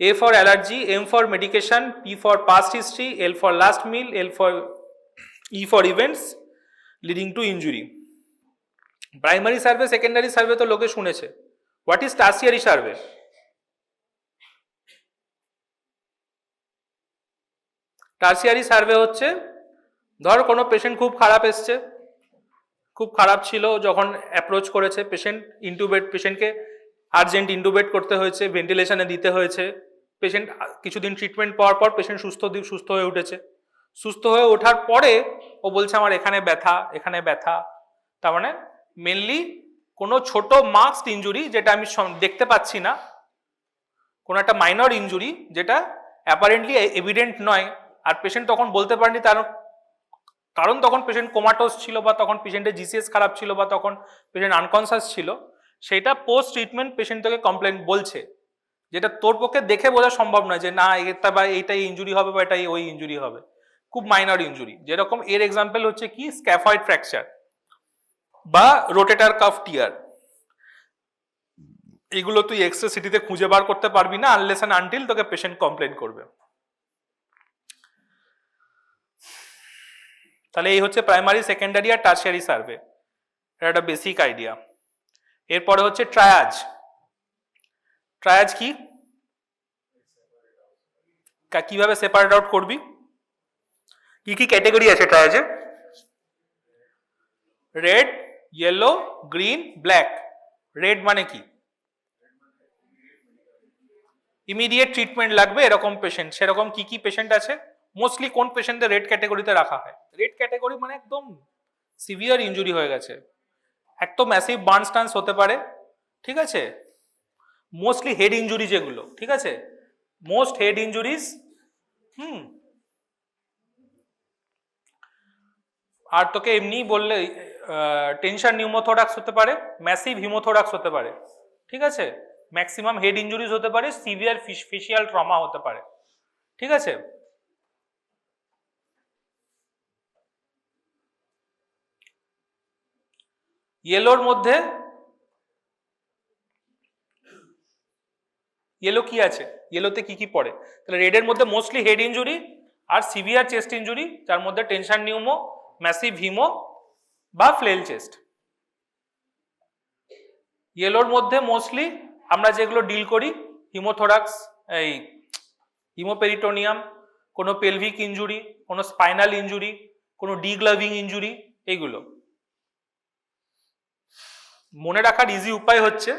A for allergy, M for medication, P for past history, L for last meal, E for events leading to injury. Primary survey, secondary survey তো লোকে শুনেছে। What is tertiary survey? Tertiary survey হচ্ছে, ধর কোনো patient খুব খারাপ এসছে, খুব খারাপ ছিল, যখন অ্যাপ্রোচ করেছে পেশেন্টকে আর্জেন্ট ইন্টুবেট করতে হয়েছে, ভেন্টিলেশনে দিতে হয়েছে, পেশেন্ট কিছুদিন ট্রিটমেন্ট পাওয়ার পর পেশেন্ট সুস্থ হয়ে উঠেছে, সুস্থ হয়ে ওঠার পরে ও বলছে আমার এখানে ব্যথা, তার মানে মেনলি কোনো ছোট মাস্কড ইনজুরি যেটা আমি দেখতে পাচ্ছি না, কোনো একটা মাইনর ইনজুরি যেটা অ্যাপারেন্টলি এভিডেন্ট নয়, আর পেশেন্ট তখন বলতে পারেনি, তার কারণ তখন পেশেন্ট কোমাটোস ছিল, বা তখন পেশেন্টের GCS খারাপ ছিল, বা তখন পেশেন্ট আনকনসাস ছিল, সেটা পোস্ট ট্রিটমেন্ট পেশেন্ট তোকে কমপ্লেন বলছে, যেটা তোর পক্ষে দেখে বোঝা সম্ভব নয় যে না এটা বা এইটাই ইনজুরি হবে বা এটাই ওই ইনজুরি হবে, খুব মাইনর ইনজুরি। যেরকম এর এক্সাম্পল হচ্ছে কি, স্ক্যাফয়েড ফ্র্যাকচার বা রোটেটার কাফ টিয়ার। এগুলো তুই এক্সরে সিটিতে খুঁজে বার করতে পারবি না আনলেস এন্ড আনটিল তোকে পেশেন্ট কমপ্লেন করবে। তাহলে এই হচ্ছে প্রাইমারি, সেকেন্ডারি আর টার্সিয়ারি সার্ভে, এটা একটা বেসিক আইডিয়া। এরপরে হচ্ছে ট্রায়াজ। ট্রায়াজ কি, কিভাবে সেপারেট আউট করবি? কি ক্যাটাগরি আছে ট্রায়াজে? Red, yellow, green, black. Red মানে কি? ইমিডিয়েট ট্রিটমেন্ট লাগবে এরকম পেশেন্ট। সেরকম কি পেশেন্ট আছে? মোস্টলি কোন পেশেন্টদের রেড ক্যাটাগরিতে রাখা হয়? রেড ক্যাটাগরি মানে একদম সিভিয়ার ইনজুরি হয়ে গেছে, একদম ম্যাসিভ বার্নস টার্নস হতে পারে, ঠিক আছে? মোস্টলি হেড ইনজুরি যেগুলো, ঠিক আছে, মোস্ট হেড ইনজুরিজ। আর তোকে এমনি বললে টেনশন নিউমোথোরাক্স হতে পারে, ম্যাসিভ হিমোথোরাক্স হতে পারে, ঠিক আছে, ম্যাক্সিমাম হেড ইনজুরিজ হতে পারে, সিভিয়ার ফেসিয়াল ট্রমা হতে পারে, ঠিক আছে। ইয়েলোর মধ্যে ইয়েলো কি আছে? ইয়েলোতে কি পড়ে? তাহলে রেডের মধ্যে মোস্টলি হেড ইনজুরি আর সিভিয়ার চেস্ট ইনজুরি, যার মধ্যে টেনশন নিউমো, ম্যাসিভ হিমো বা ফ্লেল চেস্ট। ইয়েলোর মধ্যে মোস্টলি আমরা যেগুলো ডিল করি, হিমোথোরাক্স, এই হিমোপেরিটোনিয়াম, কোনো পেলভিক ইনজুরি, কোনো স্পাইনাল ইনজুরি, কোনো ডিগ্লাভিং ইনজুরি, এইগুলো। মনে রাখার ইজি উপায় হচ্ছে,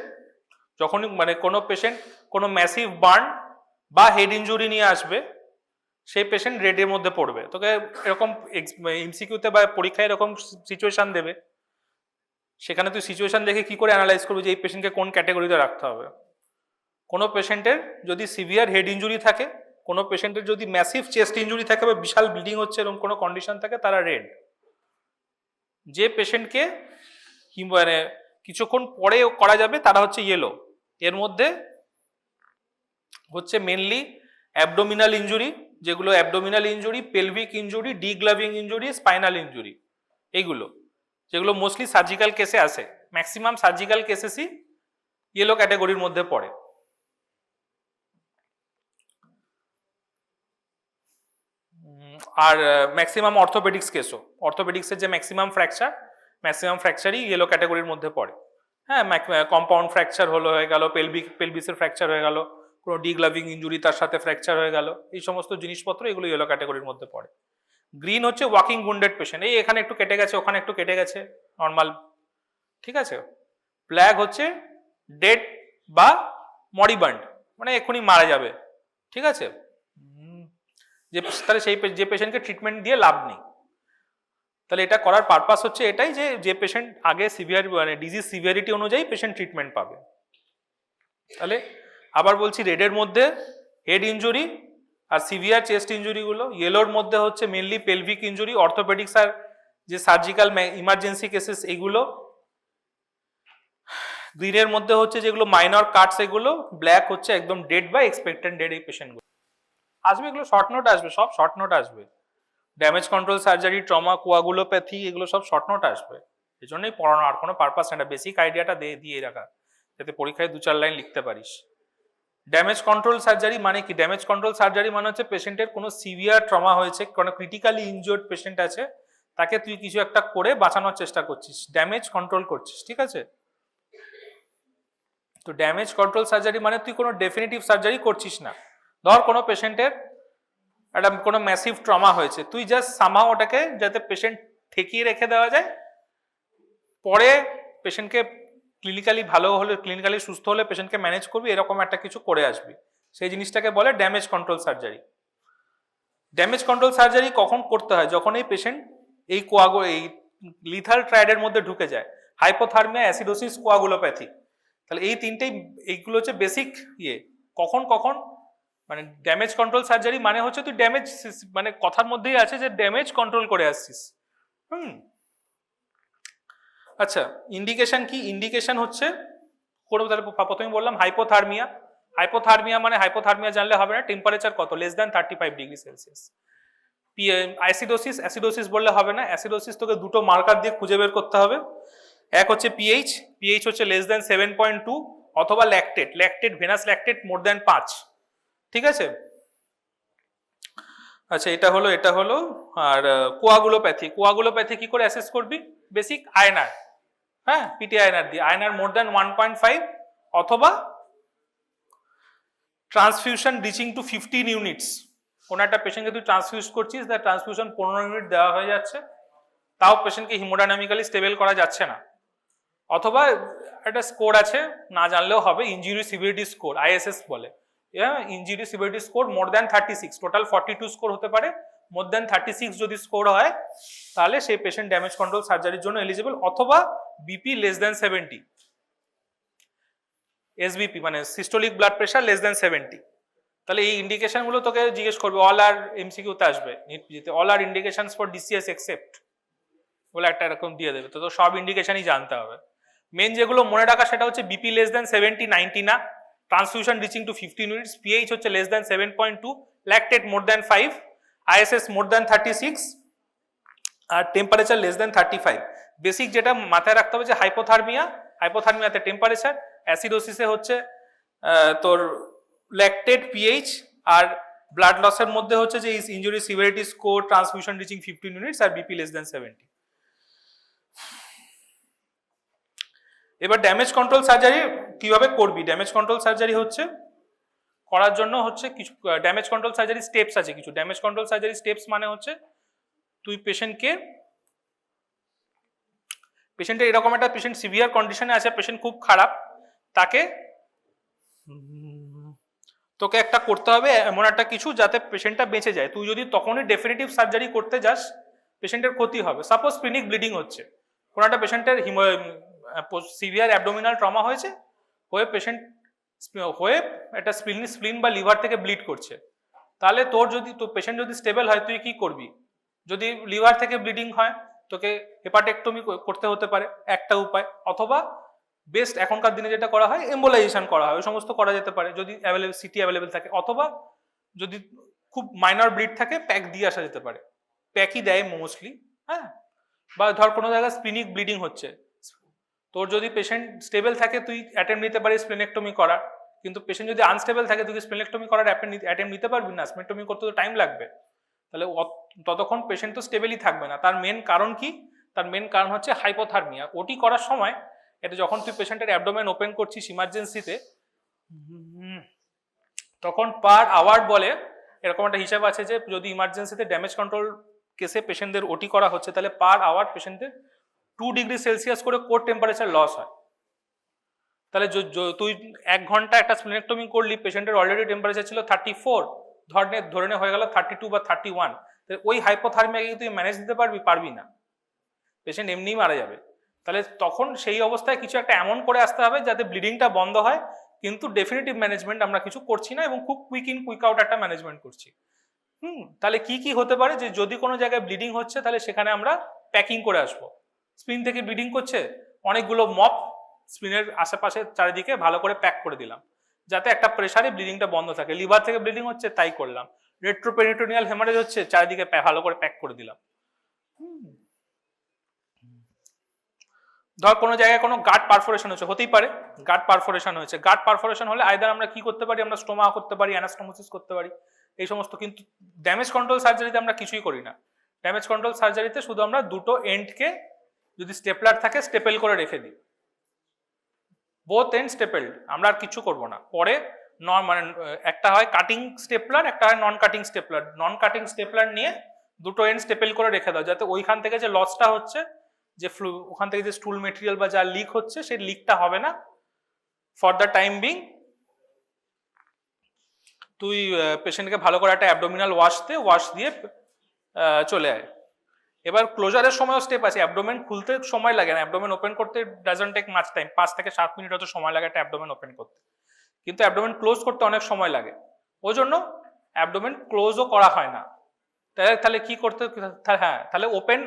যখন মানে কোনো পেশেন্ট কোনো ম্যাসিভ বার্ন বা হেড ইনজুরি নিয়ে আসবে, সেই পেশেন্ট রেডের মধ্যে পড়বে। তোকে এরকম এমসিকিউতে বা পরীক্ষায় এরকম সিচুয়েশন দেবে, সেখানে তুই সিচুয়েশন দেখে কি করে অ্যানালাইজ করবি যে এই পেশেন্টকে কোন ক্যাটাগরিতে রাখতে হবে। কোনো পেশেন্টের যদি সিভিয়ার হেড ইনজুরি থাকে, কোনো পেশেন্টের যদি ম্যাসিভ চেস্ট ইনজুরি থাকে বা বিশাল ব্লিডিং হচ্ছে এরকম কোনো কন্ডিশন থাকে, তারা রেড। যে পেশেন্টকে মানে কিছুক্ষণ পরে করা যাবে তারা হচ্ছে ইয়েলো। এর মধ্যে হচ্ছে মেনলি অ্যাবডোমিনাল ইনজুরি, যেগুলো abdominal injury, pelvic injury, degloving injury, spinal injury, এইগুলো যেগুলো মোস্টলি সার্জিক্যাল কেসে আসে, ম্যাক্সিমাম সার্জিক্যাল কেসেসই ইয়েলো ক্যাটাগরির মধ্যে পড়ে। আর ম্যাক্সিমাম অর্থোপেডিক্স কেসও, অর্থোপেডিক্সের যে ম্যাক্সিমাম ফ্র্যাকচারই ইয়েলো ক্যাটাগরির মধ্যে পড়ে। হ্যাঁ, কম্পাউন্ড ফ্র্যাকচার হয়ে গেল, পেলভিসের ফ্র্যাকচার হয়ে গেল, কোনো ডিগ্লাভিং ইনজুরি তার সাথে ফ্র্যাকচার হয়ে গেল, এই সমস্ত জিনিসপত্র এগুলো ইয়েলো ক্যাটাগরির মধ্যে পড়ে। গ্রিন হচ্ছে ওয়াকিং উন্ডেড পেশেন্ট, এই এখানে একটু কেটে গেছে, ওখানে একটু কেটে গেছে, নর্মাল, ঠিক আছে। ব্ল্যাক হচ্ছে ডেড বা মরিবান্ড, মানে এক্ষুনি মারা যাবে, ঠিক আছে, যে তাহলে সেই যে পেশেন্টকে ট্রিটমেন্ট দিয়ে লাভ নেই। তাহলে এটা করার পারপাস হচ্ছে এটাই যে পেশেন্ট আগে সিভিয়ার মানে ডিজিজ সিভিয়ারিটি অনুযায়ী পেশেন্ট ট্রিটমেন্ট পাবে। তাহলে আবার বলছি, রেডের মধ্যে হেড ইনজুরি আর সিভিয়ার চেস্ট ইনজুরিগুলো, ইয়েলোর মধ্যে হচ্ছে মেনলি পেলভিক ইনজুরি, অর্থোপেডিক্স আর যে সার্জিক্যাল ইমার্জেন্সি কেসেস এগুলো, গ্রিনের মধ্যে হচ্ছে যেগুলো মাইনর কাটস এগুলো, ব্ল্যাক হচ্ছে একদম ডেড বা এক্সপেক্টেন্ট ডেড এই পেশেন্টগুলো আসবে। এগুলো শর্ট নোট আসবে, সব শর্ট নোট আসবে। Damage control surgery, trauma, coagulopathy, এগুলো সব শর্ট নোট আসবে। এই জন্যই পড়ানো, আর কোনো পারপাস না, বেসিক আইডিয়াটা দিয়ে রাখা, যাতে পরীক্ষায় 2-4 লাইন লিখতে পারিস। ড্যামেজ কন্ট্রোল সার্জারি মানে কি? ড্যামেজ কন্ট্রোল সার্জারি মানে হচ্ছে পেশেন্টের কোনো সিভিয়ার ট্রমা হয়েছে, কোনো ক্রিটিক্যালি ইনজিওর্ড পেশেন্ট আছে, তাকে তুই কিছু একটা করে বাঁচানোর চেষ্টা করছিস, ড্যামেজ কন্ট্রোল করছিস, ঠিক আছে। তো ড্যামেজ কন্ট্রোল সার্জারি মানে তুই কোনো ডেফিনিটিভ সার্জারি করছিস না। ধর কোনো পেশেন্টের একটা কোনো ম্যাসিভ ট্রমা হয়েছে, তুই জাস্ট সামহাও ওটাকে যাতে পেশেন্ট ঠেকিয়ে রেখে দেওয়া যায়, পরে পেশেন্টকে ক্লিনিক্যালি ভালো হলে, ক্লিনিক্যালি সুস্থ হলে পেশেন্টকে ম্যানেজ করবি, এরকম একটা কিছু করে আসবি, সেই জিনিসটাকে বলে damage control surgery. Damage control surgery কখন করতে হয়? যখন এই পেশেন্ট এই লিথাল ট্রায়াডের মধ্যে ঢুকে যায়, হাইপোথার্মিয়া, অ্যাসিডোসিস, কোয়াগুলোপ্যাথি। তাহলে এই তিনটেই, এইগুলো হচ্ছে বেসিক কখন মানে ড্যামেজ কন্ট্রোল সার্জারি মানে হচ্ছে তুই ড্যামেজ, মানে কথার মধ্যেই আছে যে ড্যামেজ কন্ট্রোল করে আসছিস। আচ্ছা, ইন্ডিকেশন কি? ইন্ডিকেশন হচ্ছে তাহলে প্রথমে বললাম হাইপোথার্মিয়া। হাইপোথার্মিয়া জানলে হবে না, টেম্পারেচার কত, <<35°C। অ্যাসিডোসিস বললে হবে না, অ্যাসিডোসিস তোকে দুটো মার্কার দিয়ে খুঁজে বের করতে হবে। এক হচ্ছে পিএইচ হচ্ছে <7.2, অথবা ল্যাকটেট, ভেনাস ল্যাকটেট <5, ঠিক আছে। আচ্ছা, এটা হলো। আর কোয়াগুলোপ্যাথি কি করে অ্যাসেস করবি? বেসিক আয়নার, হ্যাঁ, পিটি আয়নার দিয়ে, আয়নার <1.5 অথবা ট্রান্সফিউশন রিচিং টু 15 ইউনিটস, কোনো একটা পেশেন্টকে তুই ট্রান্সফিউজ করছিস, তার ট্রান্সফিউশন 15 মিনিট দেওয়া হয়ে যাচ্ছে, তাও পেশেন্টকে হিমোডাইনামিক্যালি স্টেবল করা যাচ্ছে না। অথবা একটা স্কোর আছে, না জানলেও হবে, ইনজুরি সিভিরিটি স্কোর, ISS বলে, injury severity score more than 36, total 42 score হতে পারে, মোর দ্যান 36 যদি স্কোর হয় তাহলে সেই পেশেন্ট ড্যামেজ কন্ট্রোল সার্জারির জন্য এলিজিবল, অথবা বিপি লেস দ্যান 70, SBP মানে systolic blood pressure less than 70। তাহলে এই ইন্ডিকেশন গুলো তোকে জিজ্ঞেস করবে, অল আর MCQ-তে আসবে, all are indications for DCS except বলে একটা এরকম দিয়ে দেবে, তো সব ইন্ডিকেশনই জানতে হবে। মেন যেগুলো মনে রাখা সেটা হচ্ছে বিপি লেস দ্যান 70, 90 না, transfusion reaching to 15 minutes, pH হচ্ছে less than 7.2, lactate more than 5, ISS more than 36, আর টেম্পারেচার লেস দ্যান 35। বেসিক যেটা মাথায় রাখতে হবে যে হাইপোথার্মিয়াতে টেম্পারেচার, অ্যাসিডোসিসে হচ্ছে তোর ল্যাকটেট, পিএইচ, আর ব্লাড লসের মধ্যে হচ্ছে যে injury severity score, transfusion reaching 15 minutes, আর বিপি লেস দ্যান 70। এবার ড্যামেজ কন্ট্রোল সার্জারি কিভাবে করবি? ড্যামেজ কন্ট্রোল সার্জারি হচ্ছে করার জন্য হচ্ছে কিছু ড্যামেজ কন্ট্রোল সার্জারি স্টেপস আছে কিছু। ড্যামেজ কন্ট্রোল সার্জারি স্টেপস মানে হচ্ছে তুই পেশেন্টের এরকম একটা পেশেন্ট সিভিয়ার কন্ডিশনে আছে, পেশেন্ট খুব খারাপ, তোকে একটা করতে হবে এমন একটা কিছু যাতে পেশেন্টটা বেঁচে যায়। তুই যদি তখনই ডেফিনিটিভ সার্জারি করতে যাস পেশেন্টের ক্ষতি হবে। সাপোজ স্প্লিনিক ব্লিডিং হচ্ছে, কোনো একটা পেশেন্টের সিভিয়ার অ্যাবডোমিনাল ট্রমা হয়েছে, হয়ে একটা স্প্লিন বা লিভার থেকে ব্লিড করছে, তাহলে তোর পেশেন্ট যদি স্টেবল হয় তুই কি করবি? যদি লিভার থেকে ব্লিডিং হয় তোকে হেপাটেক্টমি করতে হতে পারে, একটা উপায়, অথবা বেস্ট এখনকার দিনে যেটা করা হয় এম্বোলাইজেশন করা হয়, ওই সমস্ত করা যেতে পারে যদি সিটি অ্যাভেলেবেল থাকে, অথবা যদি খুব মাইনর ব্লিড থাকে প্যাক দিয়ে আসা যেতে পারে, প্যাকই দেয় মোস্টলি। হ্যাঁ, বা ধর কোনো জায়গায় স্প্লিনিক ব্লিডিং হচ্ছে, তোর যদি পেশেন্ট স্টেবল থাকে তুই অ্যাটেম্প নিতে পারিস স্প্লেনেক্টমি করার, কিন্তু পেশেন্ট যদি আনস্টেবল থাকে তুই স্প্লেনেক্টমি করার অ্যাটেম্প নিতে পারবি না, স্প্লেনেক্টমি করতে তো টাইম লাগবে, তাহলে ততক্ষণ পেশেন্ট তো স্টেবলই থাকবে না। তার মেন কারণ কি? তার মেন কারণ হচ্ছে হাইপোথার্মিয়া। ওটি করার সময় এটা যখন তুই পেশেন্টের অ্যাবডোমেন ওপেন করছিস ইমার্জেন্সিতে, তখন পার আওয়ার বলে এরকম একটা হিসাব আছে যে যদি ইমার্জেন্সিতে ড্যামেজ কন্ট্রোল কেসে পেশেন্টদের ওটি করা হচ্ছে তাহলে পার আওয়ার পেশেন্টদের 2 ডিগ্রি সেলসিয়াস করে কোর টেম্পারেচার লস হয়। তাহলে তুই 1 ঘন্টা একটা স্প্লেনেক্টমি করলি, পেশেন্টের অলরেডি টেম্পারেচার ছিল 34, ধরে নে হয়ে গেল 32 বা 31, তাহলে ওই হাইপোথার্মিয়াকে তুই ম্যানেজ দিতে পারবি না, পেশেন্ট এমনিই মারা যাবে। তাহলে তখন সেই অবস্থায় কিছু একটা এমন করে আসতে হবে যাতে ব্লিডিংটা বন্ধ হয়, কিন্তু ডেফিনিটিভ ম্যানেজমেন্ট আমরা কিছু করছি না এবং খুব কুইক ইন কুইক আউট একটা ম্যানেজমেন্ট করছি। তাহলে কি হতে পারে যে যদি কোনো জায়গায় ব্লিডিং হচ্ছে তাহলে সেখানে আমরা প্যাকিং করে আসবো। স্প্লিন থেকে ব্লিডিং করছে, অনেকগুলো মপ স্প্লিনের আশেপাশে চারিদিকে ভালো করে প্যাক করে দিলাম যাতে একটা প্রেসারে ব্লিডিংটা বন্ধ থাকে। লিভার থেকে ব্লিডিং হচ্ছে, তাই করলাম। রেট্রোপেরিটোনিয়াল হেমারেজ হচ্ছে, চারিদিকে ভালো করে প্যাক করে দিলাম। ধর কোনো জায়গায় কোনো গাট পারফোরেশন হচ্ছে, হতেই পারে গাট পারফোরেশন হয়েছে, গাট পারফোরেশন হলে আইদার আমরা কি করতে পারি, আমরা স্টোমা করতে পারি, অ্যানাস্টোমোসিস করতে পারি, এই সমস্ত। কিন্তু ড্যামেজ কন্ট্রোল সার্জারিতে আমরা কিছুই করি না। ড্যামেজ কন্ট্রোল সার্জারিতে শুধু আমরা দুটো এন্ডকে যদি স্টেপলার থাকে স্টেপেল করে রেখে দিই, বোথ এন্ড স্টেপেলড, আমরা আর কিছু করবো না। পরে মানে একটা হয় কাটিং স্টেপলার, একটা হয় নন কাটিং স্টেপলার। নন কাটিং স্টেপলার নিয়ে দুটো এন্ড স্টেপেল করে রেখে দাও যাতে ওইখান থেকে যে লসটা হচ্ছে, যে ওখান থেকে যে স্টুল মেটেরিয়াল বা যা লিক হচ্ছে সেই লিকটা হবে না ফর দ্য টাইম বিং। তুই পেশেন্টকে ভালো করে একটা অ্যাবডোমিনাল ওয়াশ দিয়ে চলে আয়। এবার ক্লোজারের সময়ও স্টেপ আছে। অ্যাবডোমেন খুলতে সময় লাগে না, অ্যাবডোমেন ওপেন করতে ডাজন্ট টেক মাচ টাইম, 5 থেকে 7 মিনিট হয়তো সময় লাগে একটা অ্যাবডোমেন ওপেন করতে, কিন্তু অ্যাবডোমেন ক্লোজ করতে অনেক সময় লাগে, ওই জন্য অ্যাবডোমেন ক্লোজও করা হয় না। তাহলে কি করতে, হ্যাঁ তাহলে ওপেন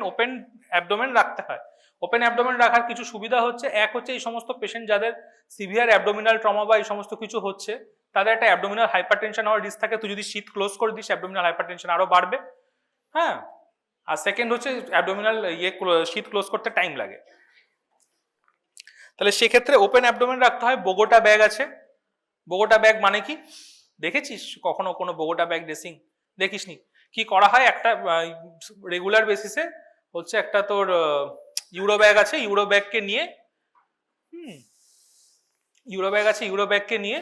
অ্যাবডোমেন রাখতে হয়। ওপেন অ্যাবডোমেন রাখার কিছু সুবিধা হচ্ছে, এক হচ্ছে এই সমস্ত পেশেন্ট যাদের সিভিয়ার অ্যাবডোমিনাল ট্রমা বা এই সমস্ত কিছু হচ্ছে তাদের একটা অ্যাবডোমিনাল হাইপারটেনশন হওয়ার রিস্ক থাকে, তুই যদি শীত ক্লোজ করে দিস অ্যাবডোমিনাল হাইপারটেনশন আরো বাড়বে। হ্যাঁ, আর সেকেন্ড হচ্ছে অ্যাবডোমিনাল শীত ক্লোজ করতে টাইম লাগে, তাহলে সেক্ষেত্রে ওপেন অ্যাবডোমেন রাখতে হয়। বোগোটা ব্যাগ আছে। বোগোটা ব্যাগ মানে কি দেখেছিস কখনো কোনো বোগোটা ব্যাগ ড্রেসিং? দেখিসনি? কি করা হয়, একটা রেগুলার বেসিসে হচ্ছে একটা তোর ইউরো ব্যাগ আছে, ইউরো ব্যাগকে নিয়ে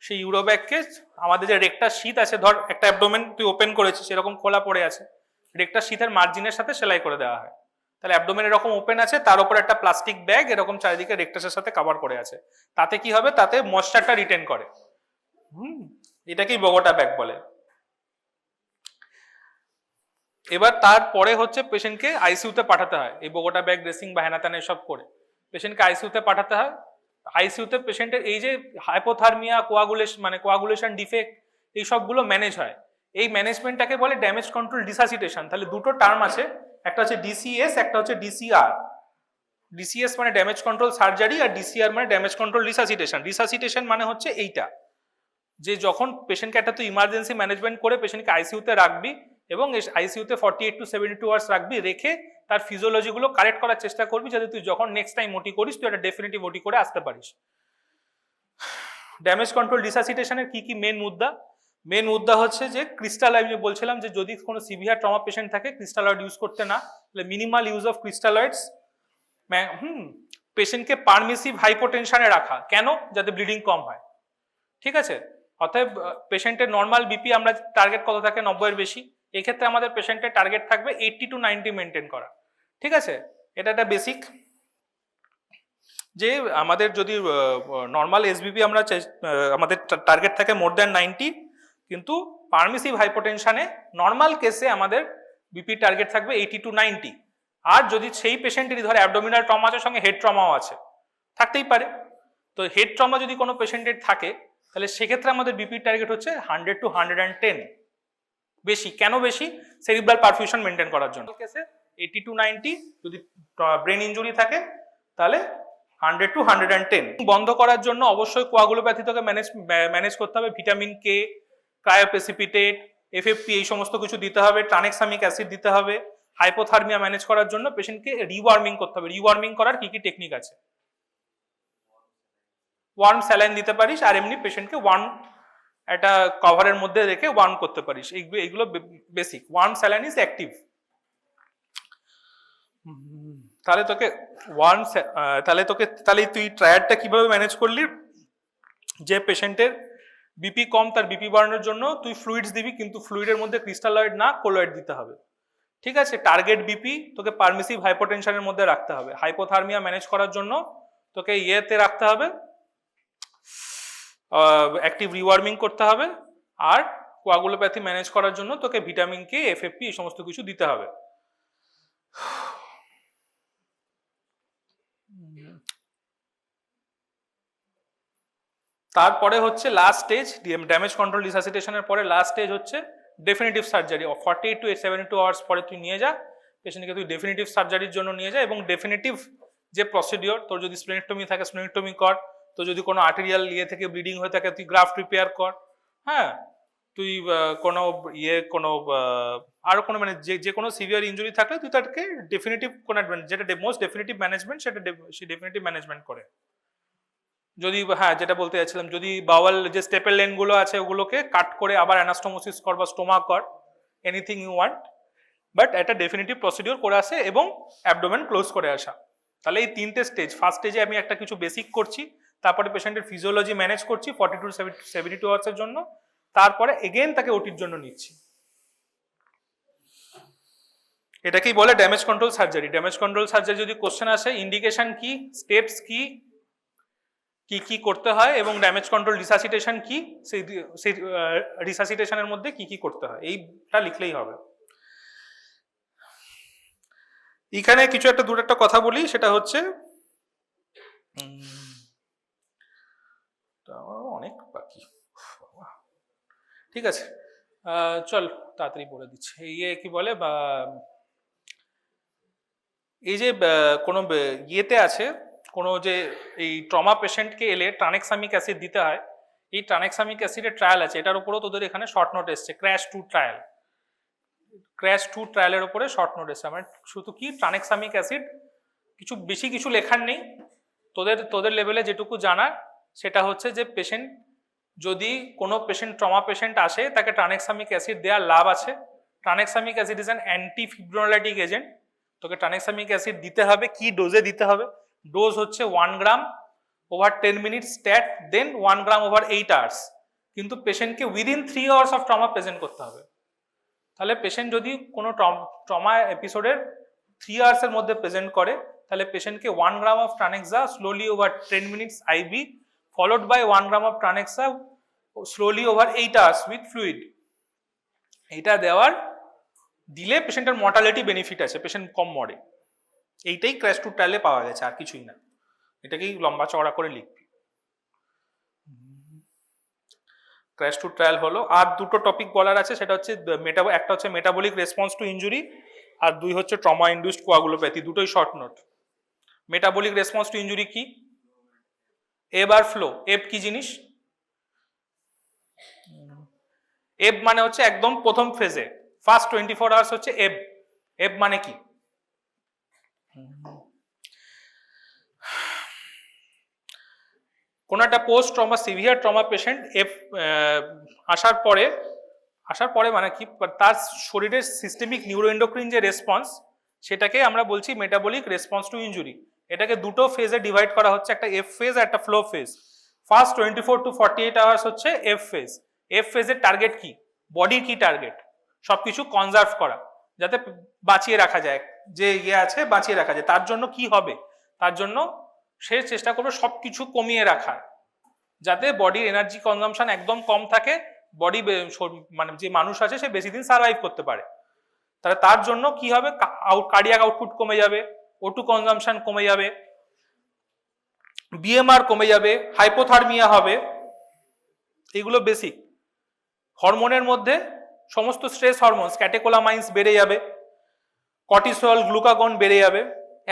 সেই ইউরোব্যাগকে আমাদের যে রেক্টার শীত আছে, ধর একটা অ্যাবডোমেন তুই ওপেন করেছিস, এরকম খোলা পড়ে আছে, রেক্টার শীতের মার্জিনের সাথে সেলাই করে দেওয়া হয়। তাহলে অ্যাবডোমেন এরকম ওপেন আছে, তার উপর একটা প্লাস্টিক ব্যাগ এরকম চারিদিকে রেক্টাসের সাথে কভার করে আছে। তাতে কি হবে, তাতে ময়েশ্চারটা রিটেন করে। এটাকেই বগোটা ব্যাগ বলে। এবার তারপরে হচ্ছে পেশেন্টকে আইসিইউতে পাঠাতে হয়, এই বগোটা ব্যাগ ড্রেসিং বা হ্যানা ত্যানা সব করে পেশেন্টকে আইসিইউতে পাঠাতে হয়। আইসিইউতে পেশেন্টের এই যে হাইপোথার্মিয়া, কোয়াগুলেশন ডিফেক্ট, এই সবগুলো ম্যানেজ হয়। এই ম্যানেজমেন্টটাকে বলে ড্যামেজ কন্ট্রোল রিসাসিটেশন। তাহলে দুটো টার্ম আছে, একটা হচ্ছে ডিসিএস, একটা হচ্ছে ডিসিআর। ডিসিএস মানে ড্যামেজ কন্ট্রোল সার্জারি, আর ডিসিআর মানে ড্যামেজ কন্ট্রোল রিসাসিটেশন। রিসাসিটেশন মানে হচ্ছে এইটা, যে যখন পেশেন্টকে একটা তুই ইমার্জেন্সি ম্যানেজমেন্ট করে পেশেন্টকে আইসিইউতে রাখবি এবং আইসিইউতে 48 to 72 আওয়ার্স রাখবি, রেখে তার ফিজিওলজিগুলো কারেক্ট করার চেষ্টা করবি, যাতে তুই যখন নেক্সট টাইম ওটি করিস তুই একটা ডেফিনেটিভ ওটি করে আসতে পারিস। ড্যামেজ কন্ট্রোল রিসাসিটেশনের কি কি মেন মুদ্রা? মেন মুদ্রা হচ্ছে যে ক্রিস্টালয়েড, বলছিলাম যে যদি কোনো সিভিয়ার ট্রমা পেশেন্ট থাকে ক্রিস্টালয়েড ইউজ করতে না, তাহলে মিনিমাল ইউজ অফ ক্রিস্টালয়েডস। পেশেন্টকে পারমিসিভ হাইপোটেনশনে রাখা, কেন? যাতে ব্লিডিং কম হয়। ঠিক আছে, অতএব পেশেন্টের নর্মাল বিপি আমরা টার্গেট কত থাকে, 90 এর বেশি। এক্ষেত্রে আমাদের পেশেন্টের টার্গেট থাকবে 80 to 90 মেনটেন করা। ঠিক আছে, এটা একটা বেসিক। যে আমাদের যদি নর্মাল এসবিপি আমরা আমাদের টার্গেট থাকে মোর দ্যান 90, কিন্তু পারমিসিভ হাইপোটেনশনে নর্মাল কেসে আমাদের বিপি টার্গেট থাকবে 80 to 90। আর যদি সেই পেশেন্টেরই ধর অ্যাবডোমিনাল ট্রমা আছে, সঙ্গে হেড ট্রমাও আছে, থাকতেই পারে। তো হেড ট্রমা যদি কোনো পেশেন্টের থাকে, তাহলে সেক্ষেত্রে আমাদের বিপি টার্গেট হচ্ছে 100 to 110। বেশি কেন? বেশি সেরিব্রাল পারফিউশন মেনটেন করার জন্য। কেসে 80 to 90, যদি ব্রেন ইনজুরি থাকে তাহলে 100 to 110। বন্ধ করার জন্য অবশ্যই কোয়াগুলোপ্যাথি থেকে ম্যানেজ করতে হবে। ভিটামিন কে, ক্রায়োপ্রেসিপিটেট, এফএফপি, এই সমস্ত কিছু দিতে হবে। ট্রানেক্সামিক অ্যাসিড দিতে হবে। হাইপোথার্মিয়া ম্যানেজ করার জন্য পেশেন্টকে রিওয়ার্মিং করতে হবে। রিওয়ার্মিং করার কি কি টেকনিক আছে? ওয়ার্ম স্যালাইন দিতে পারিস, আর এমনি পেশেন্টকে ওয়ার্ম একটা কভারের মধ্যে রেখে ওয়ার্ম করতে পারিস। এইগুলো basic. Warm saline is active. তাহলে তুই ট্রায়াডটা কিভাবে ম্যানেজ করলি? যে পেশেন্টের বিপি কম, তার বিপি বাড়ানোর জন্য তুই ফ্লুইডস দিবি, কিন্তু ফ্লুইডের মধ্যে ক্রিস্টালয়েড না, কোলয়েড দিতে হবে। ঠিক আছে, টার্গেট বিপি তোকে পারমিসিভ হাইপোটেনশনের মধ্যে রাখতে হবে। হাইপোথার্মিয়া ম্যানেজ করার জন্য তোকে ইয়েতে রাখতে হবে, অ্যাক্টিভ রিওয়ার্মিং করতে হবে। আর কোয়াগুলোপ্যাথি ম্যানেজ করার জন্য তোকে ভিটামিন কে, এফএফপি, এই সমস্ত কিছু দিতে হবে। তারপরে হচ্ছে লাস্ট স্টেজ, ড্যামেজ কন্ট্রোল রিসাসিটেশনের পরে লাস্ট স্টেজ হচ্ছে ডেফিনিটিভ সার্জারি। 48 to 72 আওয়ার্স পরে তুই নিয়ে যা পেশেন্টকে, তুই ডেফিনিটিভ সার্জারির জন্য নিয়ে যা। এবং ডেফিনিটিভ যে প্রসিডিওর, তোর যদি স্প্লেনেক্টমি থাকে স্প্লেনেক্টমি কর, তো যদি কোনো আর্টেরিয়াল ইয়ে থেকে ব্লিডিং হয়ে থাকে তুই গ্রাফট রিপেয়ার কর। হ্যাঁ, তুই কোনো আরো কোনো মানে যে কোনো সিভিয়ার ইনজুরি থাকলে তুই তাকে ডেফিনিটিভ কোনো যেটা মোস্ট ডেফিনিটিভ ম্যানেজমেন্ট, সেটা ডেফিনিটিভ ম্যানেজমেন্ট করে। যদি যেটা বলতে চাইছিলাম, যদি বাওয়াল যে স্টেপেল লেনগুলো আছে ওগুলোকে কাট করে আবার অ্যানাস্টোমোসিস কর বা স্টোমা কর, এনিথিং ইউ ওয়ান্ট, বাট একটা ডেফিনিটিভ প্রসিডিওর করে আসে এবং অ্যাবডোমেন ক্লোজ করে আসা। তাহলে এই তিনটে স্টেজ। ফার্স্ট স্টেজে আমি একটা কিছু বেসিক করছি, তারপরে পেশেন্টের ফিজিওলজি ম্যানেজ করছি 42 to 72 আওয়ার্সের জন্য, তারপরে এগেন তাকে ওটির জন্য নিচ্ছি। এটাকেই বলে damage control surgery. Damage control surgery যদি কোশ্চেন আসে, ইন্ডিকেশন কি, স্টেপস কি, কি কি করতে হয়, এবং ড্যামেজ কন্ট্রোল রিসাসিটেশন কি, সেই রিসাসিটেশনের মধ্যে কি কি করতে হয়, এইটা লিখলেই হবে। এখানে কিছু দুটো একটা কথা বলি, সেটা হচ্ছে অনেক বাকি। ঠিক আছে, চল তাড়াতাড়ি বলে দিচ্ছি। কি বলে, বা এই যে কোনো ইয়েতে আছে, কোনো যে এই ট্রমা পেশেন্টকে এলে ট্রানেক্সামিক অ্যাসিড দিতে হয়, এই ট্রানেক্সামিক অ্যাসিডের ট্রায়াল আছে। এটার উপরেও তোদের এখানে শর্ট নোট এসছে, ক্র্যাশ 2 ট্রায়াল। ক্র্যাশ 2 ট্রায়ালের উপরে শর্ট নোট এসছে। মানে শুধু কি ট্রানেক্সামিক অ্যাসিড, বেশি কিছু লেখার নেই। তোদের লেভেলে যেটুকু জানা সেটা হচ্ছে যে পেশেন্ট, যদি কোনো ট্রমা পেশেন্ট আসে, তাকে ট্রানেক্সামিক অ্যাসিড দেওয়ার লাভ আছে। Tranexamic acid is an antifibrinolytic agent. তোকে ট্রানেক্সামিক অ্যাসিড দিতে হবে। কি ডোজে দিতে হবে? ডোজ হচ্ছে 1 gram over 10 minutes stat then 1 gram over 8 hours, কিন্তু পেশেন্টকে within 3 hours of trauma present করতে হবে। তাহলে পেশেন্ট যদি কোনো ট্রমা এপিসোডের 3 আওয়ার্সের মধ্যে প্রেজেন্ট করে, তাহলে পেশেন্টকে 1 gram of tranexa slowly over 10 minutes IV followed by 1 gram of tranexa slowly over 8 hours with fluid, এটা দিলে পেশেন্টের মর্টালিটি বেনিফিট আছে, পেশেন্ট কম মরে। এইটাই ক্র্যাশ টু ট্রায়ালে পাওয়া গেছে, আর কিছুই না। এটাকেই লম্বা চওড়া করে লিখবি। ক্র্যাশ টু ট্রায়াল হলো। আর দুটো টপিক বলার আছে, সেটা হচ্ছে একটা হচ্ছে মেটাবলিক রেসপন্স টু ইনজুরি, আর 2 হচ্ছে ট্রমা ইনডিউসড কোয়াগুলোপ্যাথি। দুটোই short note. Metabolic response to injury কি? এব আর ফ্লো। এব কি জিনিস? এব মানে হচ্ছে একদম প্রথম ফেজে, ফার্স্ট 24 আওয়ার্স হচ্ছে এব। এব মানে কি? কোন একটা post trauma severe trauma patient আসার পরে মানে কি, তার শরীরের সিস্টেমিক নিউরোএন্ডোক্রিন যে রেসপন্স, সেটাকে আমরা বলছি মেটাবলিক রেসপন্স টু ইনজুরি। এটাকে দুটো ফেজে ডিভাইড করা হচ্ছে, একটা এফ ফেজ আর একটা flow phase. First 24 to 48 hours হচ্ছে এফ ফেজ। এফ ফেজের টার্গেট কি? বডির কি টার্গেট? সবকিছু কনজার্ভ করা, যাতে বাঁচিয়ে রাখা যায়, যে আছে বাঁচিয়ে রাখা যায়। তার জন্য কি হবে? তার জন্য সে চেষ্টা করবে সবকিছু কমিয়ে রাখার, যাতে বডির এনার্জি কনজাম্পশন একদম কম থাকে, বডি মানে যে মানুষ আছে সে বেশি দিন সার্ভাইভ করতে পারে। তাহলে তার জন্য কি হবে? কার্ডিয়াক আউটপুট কমে যাবে, O2 কনজাম্পশন কমে যাবে, বিএমআর কমে যাবে, হাইপোথার্মিয়া হবে। এগুলো বেসিক। হরমোনের মধ্যে সমস্ত স্ট্রেস হরমোনস, ক্যাটেকোলামাইন্স বেড়ে যাবে, কর্টিসল, গ্লুকাগন বেড়ে যাবে।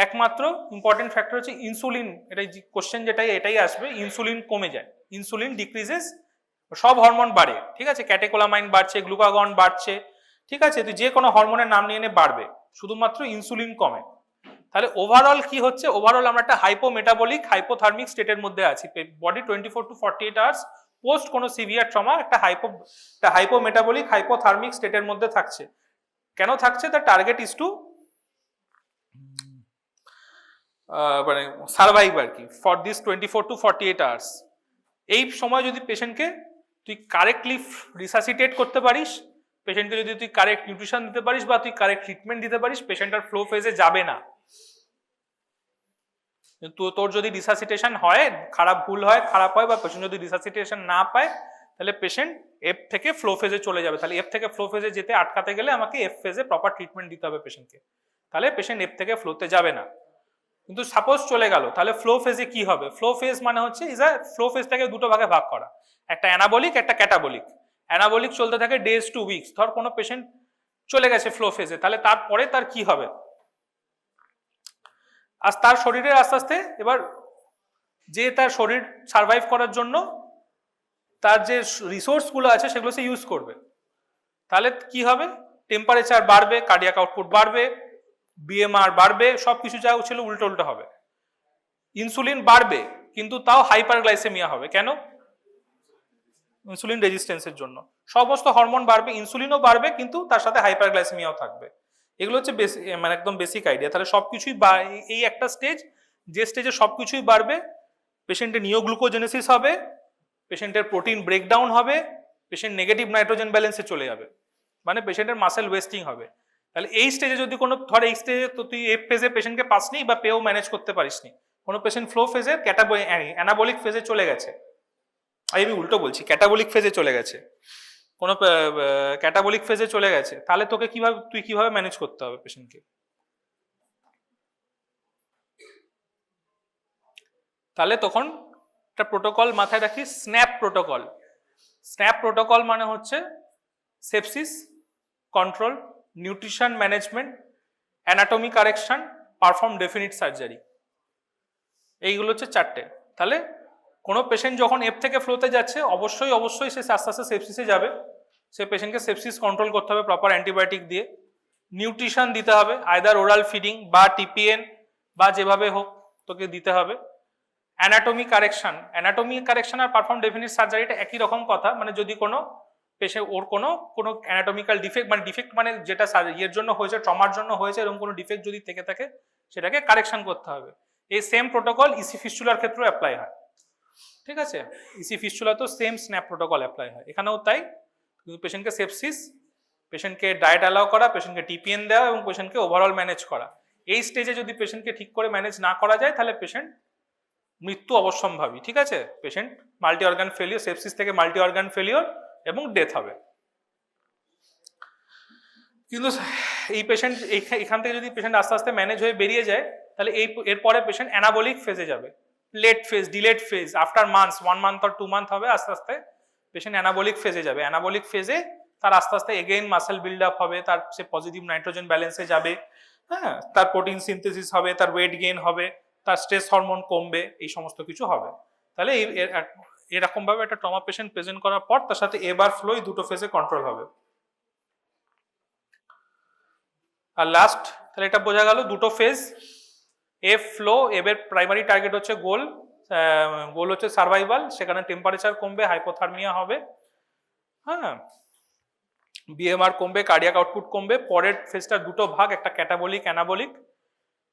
একমাত্র ইম্পর্টেন্ট ফ্যাক্টর হচ্ছে ইনসুলিন। এটাই কোশ্চেন, এটাই আসবে, ইনসুলিন কমে যায়, ইনসুলিন ডিক্রিজেস, সব হরমোন বাড়ে, ঠিক আছে, ক্যাটেকোলামাইন বাড়ছে, গ্লুকাগন বাড়ছে, ঠিক আছে, তুই যে কোনো হরমোনের নাম নিয়ে বাড়বে, শুধুমাত্র ইনসুলিন কমে। তাহলে ওভারঅল কি হচ্ছে? ওভারঅল আমরা একটা হাইপোমেটাবলিক হাইপোথার্মিক স্টেটের মধ্যে আছি। বডি 24 to 48 আওয়ার্স পোস্ট কোনো সিভিয়ার ট্রমা একটা হাইপোমেটাবলিক হাইপোথার্মিক স্টেটের মধ্যে থাকছে। কেন থাকছে? দ্য টার্গেট ইজ টু মানে সার্ভাইভ আর কি ফর দিস 24 to 48 আওয়ার্স। এই সময় যদি পেশেন্টকে তুই কারেক্টলি রিসাসিটেট করতে পারিস, পেশেন্টকে যদি তুই কারেক্ট নিউট্রিশন দিতে পারিস বা তুই কারেক্ট ট্রিটমেন্ট দিতে পারিস, পেশেন্ট আর ফ্লো ফেজে যাবে না। কিন্তু তোর যদি রিসাসিটেশন হয়, ভুল হয়, খারাপ হয়, বা পেশেন্ট যদি রিসাসিটেশন না পায়, তাহলে পেশেন্ট এফ থেকে ফ্লো ফেজে চলে যাবে। তাহলে এফ থেকে ফ্লো ফেজে যেতে আটকাতে গেলে আমাকে এফ ফেজে প্রপার ট্রিটমেন্ট দিতে হবে পেশেন্টকে, তাহলে পেশেন্ট এফ থেকে ফ্লোতে যাবে না। কিন্তু সাপোজ চলে গেল, তাহলে ফ্লো ফেজে কি হবে? ফ্লো ফেজ মানে হচ্ছে ফ্লো ফেজটাকে দুটো ভাগে ভাগ করা, একটা অ্যানাবলিক, একটা ক্যাটাবলিক। অ্যানাবলিক চলতে থাকে ডেজ টু উইকস। ধর কোনো পেশেন্ট চলে গেছে ফ্লো ফেজে, তাহলে তারপরে তার কি হবে? আর তার শরীরে আস্তে আস্তে এবার যে তার শরীর সার্ভাইভ করার জন্য তার যে রিসোর্স গুলো আছে সেগুলো সে ইউজ করবে। তাহলে কি হবে? টেম্পারেচার বাড়বে, কার্ডিয়াক আউটপুট বাড়বে, বিএমআর বাড়বে, সবকিছু যা ছিল উল্টো হবে। ইনসুলিন বাড়বে, কিন্তু তাও হাইপারগ্লাইসেমিয়া হবে। কেন? ইনসুলিন রেজিস্ট্যান্সের জন্য। সমস্ত হরমোন বাড়বে, ইনসুলিনও বাড়বে, কিন্তু তার সাথে হাইপারগ্লাইসেমিয়াও থাকবে। এগুলো হচ্ছে মানে একদম বেসিক আইডিয়া। তাহলে সবকিছুই এই একটা স্টেজ, যে স্টেজে সবকিছুই বাড়বে, পেশেন্টের নিওগ্লুকোজেনেসিস হবে, পেশেন্টের প্রোটিন ব্রেকডাউন হবে, পেশেন্ট নেগেটিভ নাইট্রোজেন ব্যালেন্সে চলে যাবে, মানে পেশেন্টের মাসেল ওয়েস্টিং হবে। তাহলে এই স্টেজে যদি কোনো ধর এই স্টেজে তো তুই এফ ফেজে পেশেন্টকে পাসনি বা পেও ম্যানেজ করতে পারিসনি, কোনো পেশেন্ট ফ্লো ফেজে অ্যানাবলিক ফেজে চলে গেছে, আমি উল্টো বলছি, ক্যাটাবলিক ফেজে চলে গেছে, কোনো ক্যাটাবলিক ফেজে চলে গেছে, তাহলে তোকে কিভাবে ম্যানেজ করতে হবে পেশেন্টকে? তাহলে তখন একটা প্রোটোকল মাথায় রাখি, স্ন্যাপ প্রোটোকল। স্ন্যাপ প্রোটোকল মানে হচ্ছে sepsis control, nutrition management, anatomy correction, perform definite surgery. এইগুলো হচ্ছে চারটে। তাহলে কোনো পেশেন্ট যখন এফ থেকে ফ্লোতে যাচ্ছে, অবশ্যই সে আস্তে আস্তে সেপসিসে যাবে। সে পেশেন্টকে সেপসিস কন্ট্রোল করতে হবে প্রপার অ্যান্টিবায়োটিক দিয়ে, নিউট্রিশন দিতে হবে, আইদার ওরাল ফিডিং বা টিপিএন বা যেভাবে হোক তোকে দিতে হবে। অ্যানাটমি কারেকশন আর পারফর্ম ডেফিনিট সার্জারিটা একই রকম কথা। মানে যদি কোনো পেশেন্ট ওর কোনো অ্যানাটমিক্যাল ডিফেক্ট মানে যেটা ইয়ের জন্য হয়েছে, ট্রমার জন্য হয়েছে, এরকম কোনো ডিফেক্ট যদি থেকে থাকে সেটাকে কারেকশন করতে হবে। এই সেম প্রোটোকল ইসি ফিস্টুলার ক্ষেত্রেও অ্যাপ্লাই হয়। ঠিক আছে, ইসি ফিস্চুলা তো সেম স্ন্যাপ প্রোটোকল অ্যাপ্লাই হয়, এখানেও তাই, কিন্তু পেশেন্টকে সেপসিস, পেশেন্টকে ডায়েট অ্যালাউ করা, পেশেন্টকে টিপিএন দেওয়া এবং পেশেন্টকে ওভারঅল ম্যানেজ করা। এই স্টেজে যদি পেশেন্টকে ঠিক করে ম্যানেজ না করা যায় তাহলে পেশেন্ট মৃত্যু অবশ্যম্ভাবী। ঠিক আছে, patient multi organ failure, sepsis থেকে মাল্টি অর্গান ফেলিওর এবং ডেথ হবে। কিন্তু এই পেশেন্ট এখান থেকে যদি পেশেন্ট আস্তে আস্তে ম্যানেজ হয়ে বেরিয়ে যায় তাহলে এরপরে পেশেন্ট অ্যানাবলিক ফেজে যাবে, late phase, delayed phase, after months, 1 month or 2 month হবে, আস্তে আস্তে পেশেন্ট অ্যানাবলিক ফেজে যাবে। অ্যানাবলিক ফেজে তার আস্তে আস্তে এগেইন মাসেল বিল্ড আপ হবে, তার সে পজিটিভ নাইট্রোজেন ব্যালেন্সে যাবে, হ্যাঁ, তার প্রোটিন সিনথেসিস হবে, তার ওয়েট গেইন হবে, তার স্ট্রেস হরমোন কমবে, এই সমস্ত কিছু হবে। তাহলে এরকম ভাবে একটা ট্রমা পেশেন্ট প্রেজেন্ট করার পর তার সাথে এবার ফ্লো এই দুটো ফেজে কন্ট্রোল হবে। আর লাস্ট, তাহলে এটা বোঝা গেল দুটো ফেজ, এফ ফ্লো, এর প্রাইমারি টার্গেট হচ্ছে গোল হচ্ছে সার্ভাইভাল, সেখানে টেম্পারেচার কমবে, হাইপোথার্মিয়া হবে, হ্যাঁ, বিএমআর কমবে, কার্ডিয়াক আউটপুট কমবে। পরের ফেজটা দুটো ভাগ, একটা ক্যাটাবলিক, অ্যানাবলিক।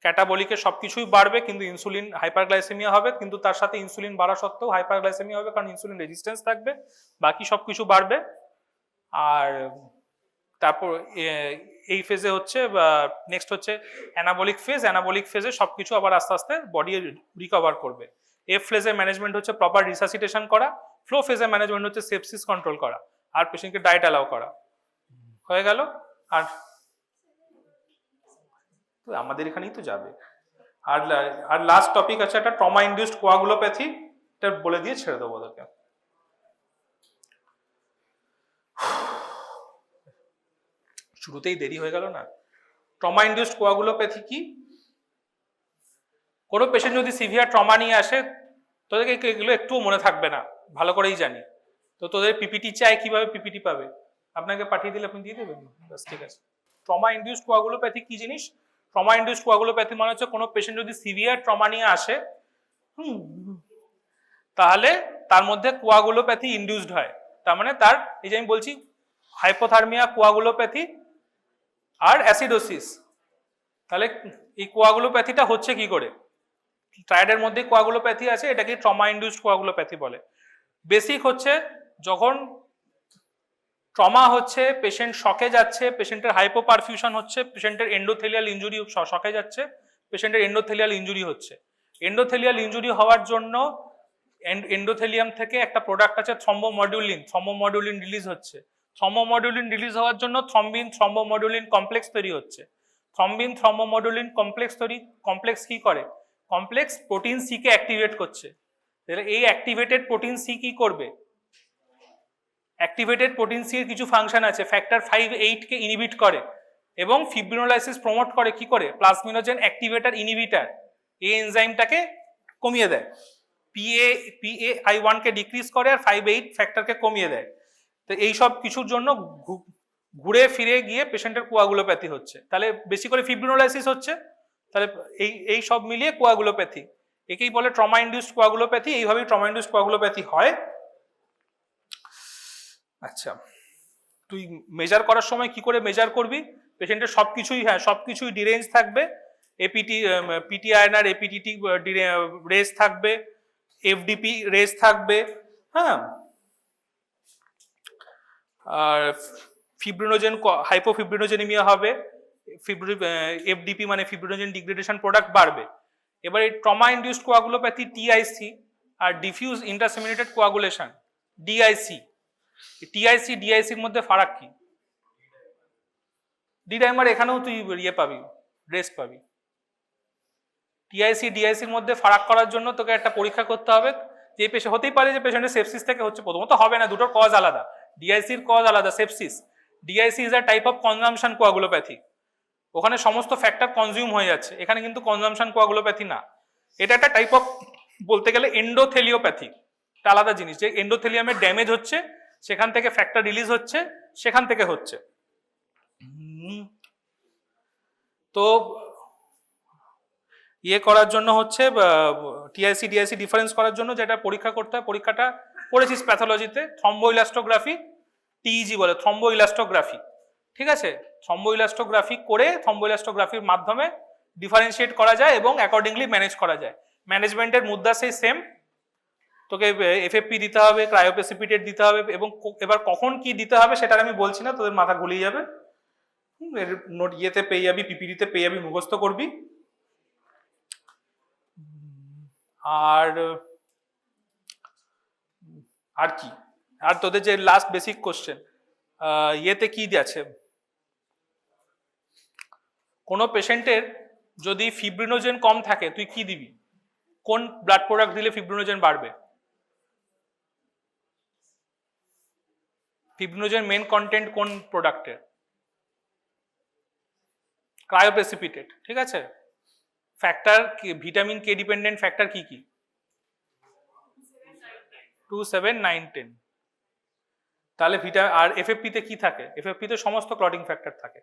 ক্যাটাবলিকে সবকিছুই বাড়বে কিন্তু ইনসুলিন হাইপারগ্লাইসেমিয়া হবে, কিন্তু তার সাথে ইনসুলিন বাড়া সত্ত্বেও হাইপারগ্লাইসেমিয়া হবে কারণ ইনসুলিন রেজিস্ট্যান্স থাকবে, বাকি সবকিছু বাড়বে। আর তারপর এই ফেজে হচ্ছে নেক্সট হচ্ছে অ্যানাবলিক ফেজ। অ্যানাবলিক ফেজে সবকিছু আবার আস্তে আস্তে বডি রিকভার করবে। এফ ফেজের ম্যানেজমেন্ট হচ্ছে প্রপার রিসাসিটেশন করা, ফ্লো ফেজের ম্যানেজমেন্ট হচ্ছে সেপসিস কন্ট্রোল করা আর পেশেন্টকে ডায়েট অ্যালাউ করা। হয়ে গেল। আর আমাদের এখানেই তো যাবে। আর লাস্ট টপিক আছে একটা ট্রমা ইনডিউসড কোয়াগুলোপ্যাথি, এটা বলে দিয়ে ছেড়ে দেবো ওদেরকে। শুরুতেই দেরি হয়ে গেল না। ট্রমা ইনডিউসড কোয়াগুলোপ্যাথি কি? কোনো পেশেন্ট যদি সিভিয়ার ট্রমা নিয়ে আসে, তোদেরকে এগুলো একটুও মনে থাকবে না, ভালো করেই জানি। তো তোদের পিপিটি চাই, কিভাবে পিপিটি পাবে? আপনাকে পাঠিয়ে দিলে আপনি দিয়ে দেবেন? ব্যাস, ঠিক আছে। ট্রমা ইনডিউসড কোয়াগুলোপ্যাথি কি জিনিস? ট্রমা ইনডিউসড কোয়াগুলোপ্যাথি মানে হচ্ছে কোনো পেশেন্ট যদি সিভিয়ার ট্রমা নিয়ে আসে, তাহলে তার মধ্যে কোয়াগুলোপ্যাথি ইনডিউসড হয়। তার মানে তার, এই যে আমি বলছি, হাইপোথার্মিয়া, কোয়াগুলোপ্যাথি আর অ্যাসিডোসিস। তাহলে এই কোয়াগুলোপ্যাথিটা হচ্ছে কি করে? ট্রায়াডের মধ্যে কোয়াগুলোপ্যাথি আছে, এটাকে ট্রমা ইনডিউসড কোয়াগুলোপ্যাথি বলে। বেসিক হচ্ছে যখন ট্রমা হচ্ছে, পেশেন্ট শকে যাচ্ছে, পেশেন্টের হাইপোপারফিউশন হচ্ছে, পেশেন্টের এন্ডোথেলিয়াল ইনজুরি, শকে যাচ্ছে, পেশেন্টের এন্ডোথেলিয়াল ইনজুরি হচ্ছে। এন্ডোথেলিয়াল ইনজুরি হওয়ার জন্য এন্ডোথেলিয়াম থেকে একটা প্রোডাক্ট আছে থ্রম্বোমডুলিন, থ্রম্বোমডুলিন রিলিজ হচ্ছে। থ্রম্বোমডুলিন রিলিজ হওয়ার জন্য থ্রম্বিন থ্রম্বোমডুলিন কমপ্লেক্স তৈরি হচ্ছে। থ্রম্বিন থ্রম্বোমডুলিন কমপ্লেক্স কি করে? Complex protein C K activate করছে। তাহলে এই অ্যাক্টিভেটেড প্রোটিন সি কি করবে? অ্যাক্টিভেটেড প্রোটিন সি এর কিছু ফাংশন আছে, ফ্যাক্টর 5-8 কে ইনহিবিট করে এবং ফিব্রিনোলাইসিস প্রমোট করে। কি করে? প্লাজমিনোজেন অ্যাক্টিভেটর ইনহিবিটর এই এনজাইমটাকে কমিয়ে দেয়, PAI1 কে ডিক্রিজ করে আর 5-8 ফ্যাক্টরকে কমিয়ে দেয়। তো এই সব কিছুর জন্য ঘুরে ফিরে গিয়ে পেশেন্টের কোয়াগুলোপ্যাথি হচ্ছে। তাহলে বেশি করে ফিব্রিনোলাইসিস হচ্ছে, তাহলে এই সব মিলিয়ে কোয়াগুলোপ্যাথি, একেই বলে ট্রমা ইনডিউসড কোয়াগুলোপ্যাথি। এইভাবেই ট্রমা ইনডিউসড কোয়াগুলোপ্যাথি হয়। আচ্ছা, তুই মেজার করার সময় কি করে মেজার করবি? পেশেন্টের সবকিছুই, হ্যাঁ, সবকিছুই ডিরেঞ্জ থাকবে। পিটিআইএনআর, এপিটিটি রেস থাকবে, এফডিপি রেস থাকবে, হ্যাঁ, আর ফিব্রিনোজেন, হাইপোফিব্রিনোজেনিমিয়া হবে, এফডিপি মানে ফিব্রিনোজেন ডিগ্রেডেশন প্রোডাক্ট বাড়বে। এবার এই ট্রমা ইনডিউসড কোয়াগুলোপ্যাথি টিআইসি আর ডিফিউজ ইন্টারসেমিনেটেড কোয়াগুলেশন ডিআইসি। টিআইসি ডিআইসির মধ্যে ফারাক কি? ডি ডাইমার এখানেও তুই ইয়ে পাবি, রেস পাবি। টিআইসি ডিআইসির মধ্যে ফারাক করার জন্য তোকে একটা পরীক্ষা করতে হবে, যে পেশেন্ট, হতেই পারে যে পেশেন্টের সেপসিস থেকে হচ্ছে, প্রথমত হবে না, দুটোর কজ আলাদা। ডিআইসির কজ আলাদা, sepsis. DIC is a type of consumption coagulopathy, ওখানে সমস্ত ফ্যাক্টর কনজিউম হয়ে যাচ্ছে। এখানে কিন্তু কনজামশন কোয়াগুলোপ্যাথি না, এটা একটা টাইপ অফ, বলতে গেলে এন্ডোথেলিওপ্যাথি, এটা আলাদা জিনিস। যে এন্ডোথেলিয়ামের ড্যামেজ হচ্ছে, সেখান থেকে ফ্যাক্টর রিলিজ হচ্ছে, সেখান থেকে হচ্ছে। তো ইয়ে করার জন্য হচ্ছে টিআইসি ডিআইসি ডিফারেন্স করার জন্য যেটা পরীক্ষা করতে হয়, পরীক্ষাটা করেছিস প্যাথোলজিতে, থ্রম্বোইলাস্টোগ্রাফি, টিইজি বলে, থ্রম্বোইলাস্টোগ্রাফি। ঠিক আছে, থ্রম্বোইলাস্টোগ্রাফি করে, থ্রম্বোইলাস্টোগ্রাফির মাধ্যমে ডিফারেন্সিয়েট করা যায় এবং অ্যাকর্ডিংলি ম্যানেজ করা যায়। ম্যানেজমেন্টের মুদ্রা সেই সেম। তোকে এফএফপি দিতে হবে, ক্রায়োপ্রেসিপিটেট দিতে হবে, এবং এবার কখন কি দিতে হবে সেটা আমি বলছি না, তোদের মাথা গুলিয়ে যাবে। এর নোট ইয়েতে পেয়ে যাবি, পিপিটিতে পেয়ে যাবি, মুখস্থ করবি। আর আর কি, আর তোদের যে লাস্ট বেসিক কোশ্চেন, ইয়েতে কি আছে, কোনো পেশেন্টের যদি ফিব্রিনোজেন কম থাকে তুই কি দিবি, কোন ব্লাড প্রোডাক্ট দিলে ফিব্রিনোজেন বাড়বে? ফিব্রিনোজেন মেন কন্টেন্ট কোন প্রোডাক্টের? ক্রায়োপ্রেসিপিটেট, ঠিক আছে। Factor, vitamin K dependent factor কি কি? 2, 7, 9, 10। তাহলে আর এফএফপি তে কি থাকে? এফএফপি তে সমস্ত ক্লটিং ফ্যাক্টর থাকে।